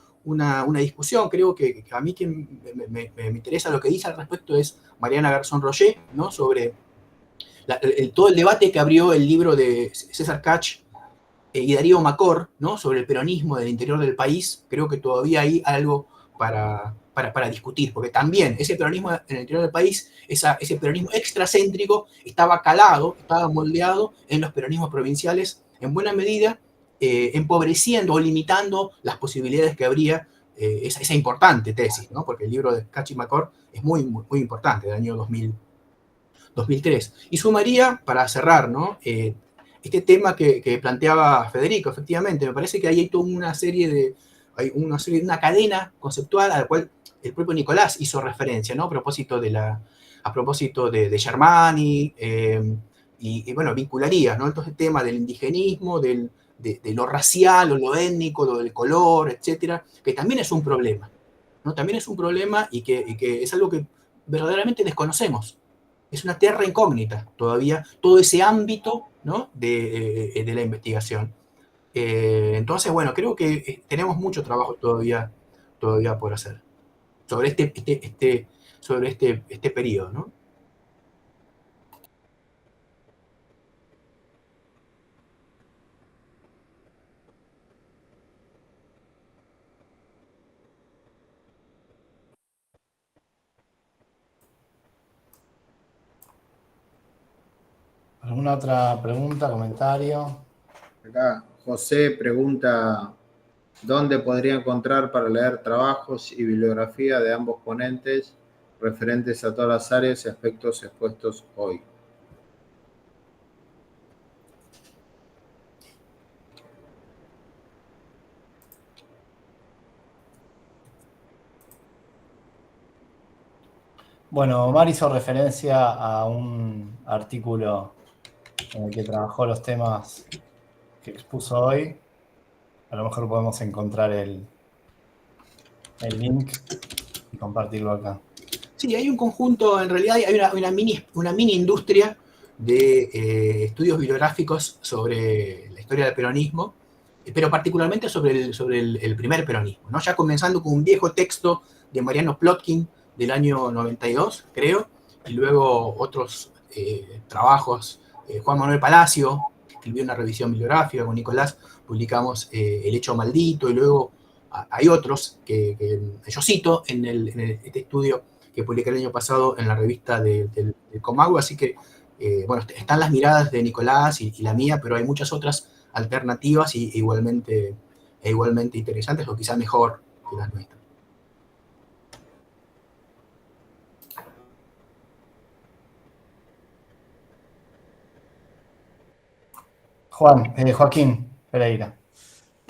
discusión. Creo que a mí quien me interesa lo que dice al respecto es Mariana Garzón Roger, ¿no? Sobre todo el debate que abrió el libro de César Kach y Darío Macor, ¿no? Sobre el peronismo del interior del país. Creo que todavía hay algo para discutir, porque también ese peronismo en el interior del país, ese peronismo extracéntrico, estaba calado, estaba moldeado en los peronismos provinciales, en buena medida, empobreciendo o limitando las posibilidades que habría esa importante tesis, ¿no? Porque el libro de Kach y Macor es muy, muy, muy importante, del año 2003. Y sumaría, para cerrar, ¿no? Este tema que planteaba Federico, efectivamente, me parece que ahí hay toda una una cadena conceptual a la cual el propio Nicolás hizo referencia, ¿no? A propósito de Germani, y bueno, vincularía, ¿no? Entonces el tema del indigenismo, de lo racial o lo étnico, lo del color, etcétera, que también es un problema, ¿no? También es un problema y que es algo que verdaderamente desconocemos. Es una tierra incógnita todavía, todo ese ámbito, ¿no? de la investigación. Entonces, bueno, creo que tenemos mucho trabajo todavía por hacer sobre este periodo, ¿no? ¿Alguna otra pregunta, comentario? Acá José pregunta, ¿dónde podría encontrar para leer trabajos y bibliografía de ambos ponentes referentes a todas las áreas y aspectos expuestos hoy? Bueno, Omar hizo referencia a un artículo en el que trabajó los temas que expuso hoy. A lo mejor podemos encontrar el link y compartirlo acá. Sí, hay un conjunto, en realidad hay una mini industria de estudios bibliográficos sobre la historia del peronismo, pero particularmente sobre el primer peronismo, ¿no? Ya comenzando con un viejo texto de Mariano Plotkin del año 92, creo, y luego otros trabajos. Juan Manuel Palacio escribió una revisión bibliográfica, con Nicolás publicamos El hecho maldito, y luego hay otros que yo cito en este estudio que publiqué el año pasado en la revista del Comahue, así que, bueno, están las miradas de Nicolás y la mía, pero hay muchas otras alternativas e igualmente interesantes, o quizá mejor que las nuestras. Joaquín Pereira.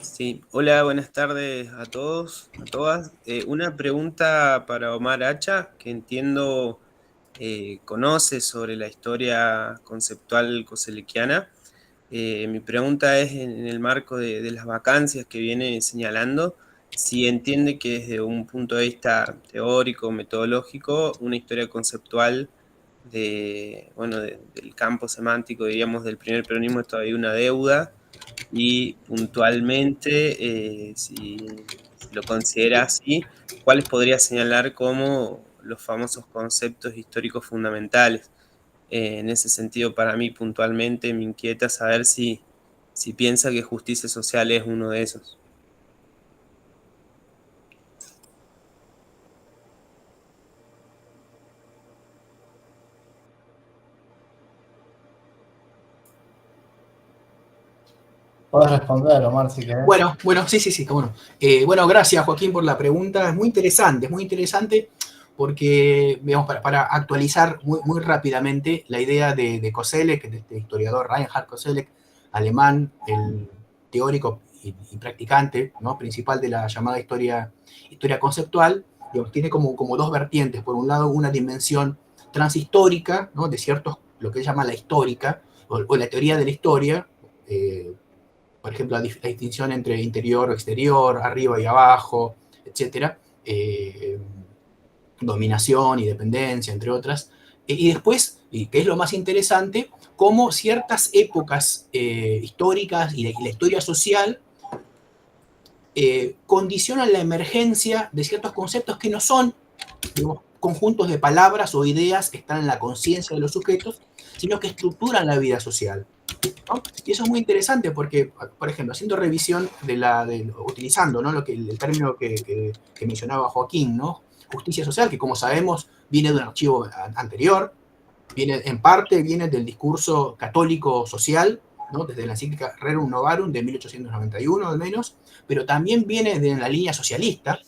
Sí, hola, buenas tardes a todos, a todas. Una pregunta para Omar Hacha, que entiendo conoce sobre la historia conceptual coselequiana. Mi pregunta es en el marco de las vacancias que viene señalando, si entiende que desde un punto de vista teórico, metodológico, una historia conceptual del campo semántico, diríamos, del primer peronismo es todavía una deuda, y puntualmente, si lo considera así, ¿cuáles podría señalar como los famosos conceptos históricos fundamentales? En ese sentido, para mí puntualmente me inquieta saber si piensa que justicia social es uno de esos. Podés responder, Omar, si querés. Bueno, sí, cómo no. Bueno, gracias, Joaquín, por la pregunta. Es muy interesante porque, digamos, para actualizar muy rápidamente la idea de Koselleck, de este historiador Reinhard Koselleck, alemán, el teórico y practicante, ¿no?, principal de la llamada historia conceptual, digamos, tiene como dos vertientes. Por un lado, una dimensión transhistórica, ¿no?, de ciertos, lo que él llama la histórica, o la teoría de la historia, por ejemplo, la distinción entre interior o exterior, arriba y abajo, etcétera, dominación y dependencia, entre otras. Y después, y que es lo más interesante, cómo ciertas épocas históricas y la historia social condicionan la emergencia de ciertos conceptos que no son, digamos, conjuntos de palabras o ideas que están en la conciencia de los sujetos, sino que estructuran la vida social, ¿no? Y eso es muy interesante porque, por ejemplo, haciendo revisión utilizando, ¿no?, el término que mencionaba Joaquín, ¿no?, justicia social, que como sabemos viene de un archivo anterior, en parte viene del discurso católico social, ¿no?, desde la encíclica Rerum Novarum de 1891 al menos, pero también viene de la línea socialista.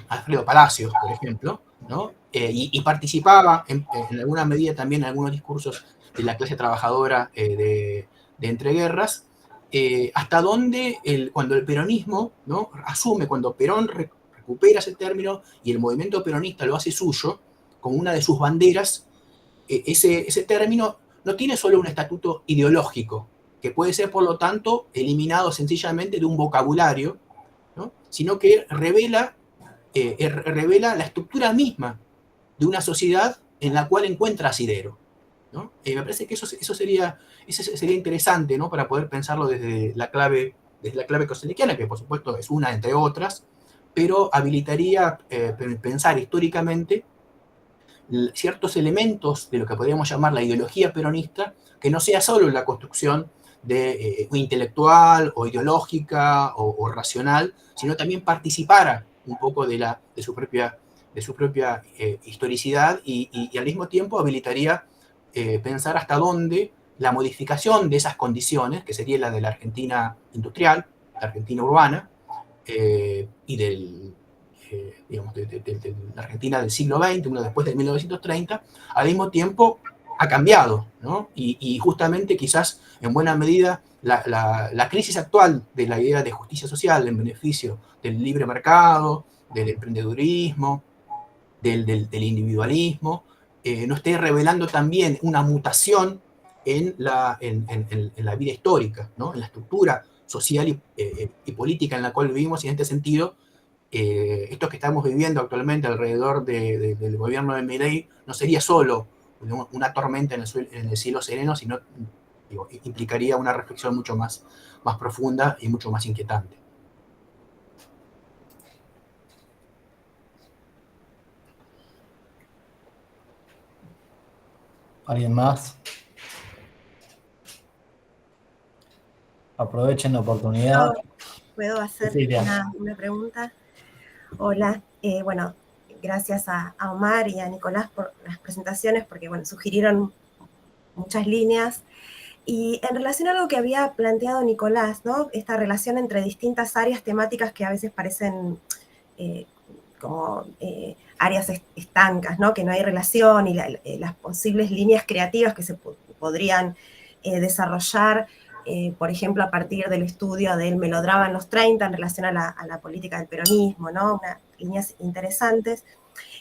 Alfredo Palacios, por ejemplo, ¿no? Y participaba en alguna medida también en algunos discursos de la clase trabajadora de entreguerras, hasta donde cuando el peronismo, ¿no?, asume, cuando Perón recupera ese término y el movimiento peronista lo hace suyo, como una de sus banderas, ese término no tiene solo un estatuto ideológico, que puede ser, por lo tanto, eliminado sencillamente de un vocabulario, ¿no?, sino que revela la estructura misma de una sociedad en la cual encuentra asidero, ¿no? Me parece que eso sería interesante, ¿no?, para poder pensarlo desde la clave koselleckiana, que por supuesto es una entre otras, pero habilitaría pensar históricamente ciertos elementos de lo que podríamos llamar la ideología peronista, que no sea solo la construcción de intelectual o ideológica o racional, sino también participara un poco de su propia historicidad y al mismo tiempo habilitaría pensar hasta dónde la modificación de esas condiciones, que sería la de la Argentina industrial, la Argentina urbana, y digamos, de la Argentina del siglo XX, uno después de 1930, al mismo tiempo ha cambiado, ¿no? Y justamente quizás en buena medida la crisis actual de la idea de justicia social en beneficio del libre mercado, del emprendedurismo, del individualismo, no esté revelando también una mutación en la vida histórica, ¿no?, en la estructura social y política en la cual vivimos, y en este sentido, esto que estamos viviendo actualmente alrededor del gobierno de Milei no sería solo una tormenta en el cielo sereno, sino, digo, implicaría una reflexión mucho más profunda y mucho más inquietante. ¿Alguien más? Aprovechen la oportunidad. ¿Puedo hacer una pregunta? Hola, bueno, gracias a Omar y a Nicolás por las presentaciones, porque bueno, sugirieron muchas líneas. Y en relación a algo que había planteado Nicolás, ¿no?, esta relación entre distintas áreas temáticas que a veces parecen como áreas estancas, ¿no?, que no hay relación, y las posibles líneas creativas que se podrían desarrollar, por ejemplo, a partir del estudio del melodrama en los 30 en relación a la política del peronismo, ¿no?, unas líneas interesantes.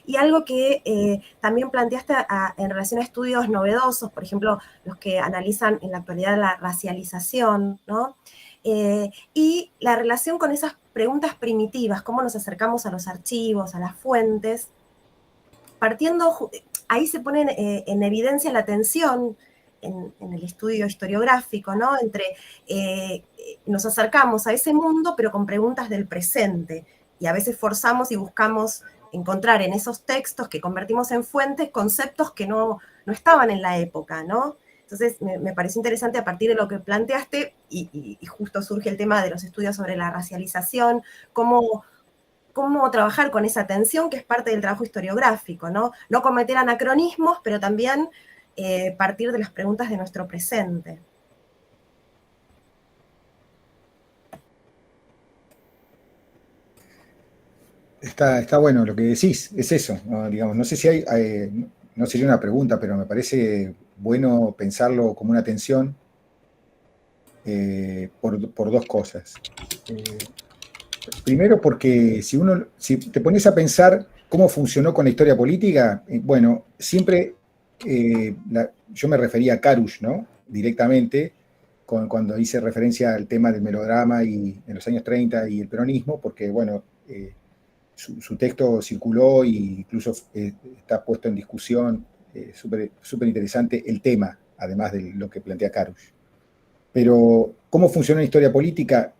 Y algo que también planteaste en relación a estudios novedosos, por ejemplo, los que analizan en la actualidad la racialización, ¿no?, y la relación con esas preguntas primitivas, cómo nos acercamos a los archivos, a las fuentes, ahí se pone en evidencia la tensión en el estudio historiográfico, ¿no? Entre nos acercamos a ese mundo, pero con preguntas del presente, y a veces forzamos y buscamos encontrar en esos textos que convertimos en fuentes conceptos que no estaban en la época, ¿no? Entonces, me pareció interesante a partir de lo que planteaste, y justo surge el tema de los estudios sobre la racialización, cómo trabajar con esa tensión que es parte del trabajo historiográfico, ¿no? No cometer anacronismos, pero también partir de las preguntas de nuestro presente. Está bueno lo que decís, es eso, ¿no? Digamos, no sé si no sería una pregunta, pero me parece bueno pensarlo como una tensión por dos cosas. Primero porque si te pones a pensar cómo funcionó con la historia política, bueno, siempre yo me refería a Karush, ¿no? Directamente, cuando hice referencia al tema del melodrama y en los años 30 y el peronismo, porque, bueno, su texto circuló e incluso está puesto en discusión, súper interesante el tema, además de lo que plantea Karush. Pero, ¿cómo funciona la historia política?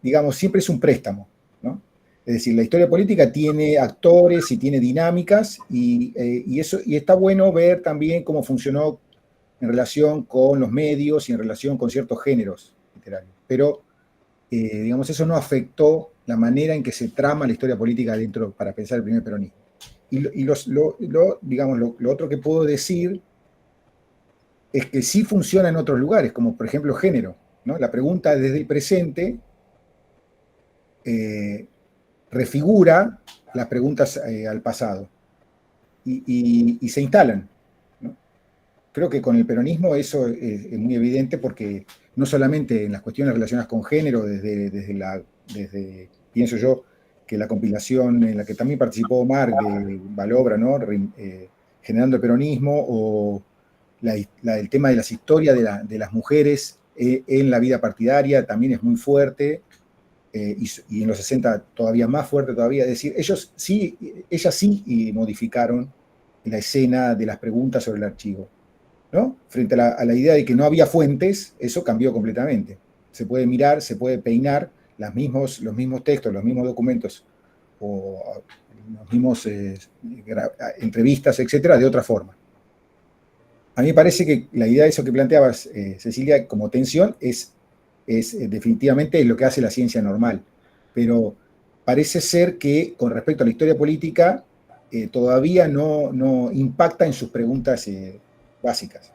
Digamos, siempre es un préstamo, ¿no? Es decir, la historia política tiene actores y tiene dinámicas, y está bueno ver también cómo funcionó en relación con los medios y en relación con ciertos géneros literarios. Pero, digamos, eso no afectó la manera en que se trama la historia política dentro para pensar el primer peronismo. Digamos, lo otro que puedo decir es que sí funciona en otros lugares, como por ejemplo género, ¿no? La pregunta desde el presente refigura las preguntas al pasado y se instalan, ¿no? Creo que con el peronismo eso es muy evidente, porque no solamente en las cuestiones relacionadas con género, desde pienso yo, que la compilación en la que también participó Omar de Valobra, ¿no? Generando el peronismo, o el tema de las historias de las mujeres en la vida partidaria también es muy fuerte, y en los 60 todavía más fuerte todavía. Es decir, ellas sí modificaron la escena de las preguntas sobre el archivo, ¿no? Frente a la idea de que no había fuentes, eso cambió completamente. Se puede mirar, se puede peinar los mismos textos, los mismos documentos, o los mismos entrevistas, etcétera, de otra forma. A mí me parece que la idea de eso que planteabas, Cecilia, como tensión, es definitivamente lo que hace la ciencia normal. Pero parece ser que con respecto a la historia política, todavía no impacta en sus preguntas básicas.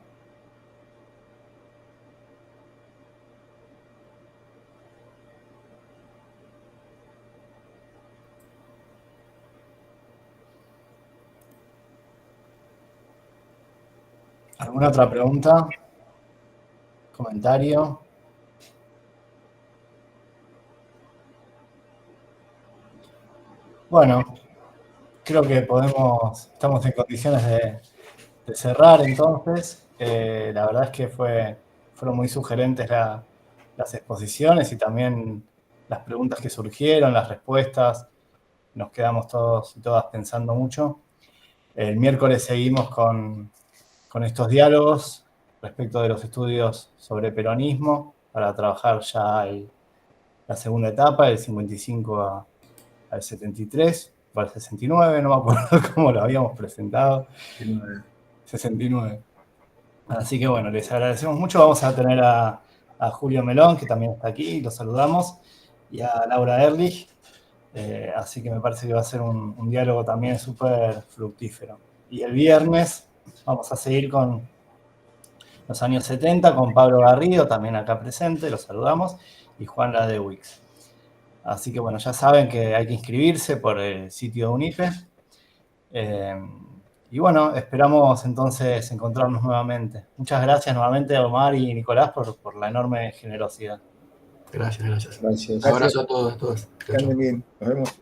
¿Alguna otra pregunta? ¿Comentario? Bueno, creo que estamos en condiciones de cerrar entonces. La verdad es que fueron muy sugerentes las exposiciones y también las preguntas que surgieron, las respuestas. Nos quedamos todos y todas pensando mucho. El miércoles seguimos con estos diálogos respecto de los estudios sobre peronismo, para trabajar ya la segunda etapa, del 55 al 73, o al 69, no me acuerdo cómo lo habíamos presentado. 69. Así que bueno, les agradecemos mucho. Vamos a tener a Julio Melón, que también está aquí, lo saludamos, y a Laura Ehrlich. Así que me parece que va a ser un diálogo también súper fructífero. Y el viernes vamos a seguir con los años 70, con Pablo Garrido, también acá presente, lo saludamos, y Juan Ladewix. Así que bueno, ya saben que hay que inscribirse por el sitio de UNIFE. Y bueno, esperamos entonces encontrarnos nuevamente. Muchas gracias nuevamente a Omar y Nicolás por la enorme generosidad. Gracias. Un abrazo a todos. Que anden bien. Nos vemos.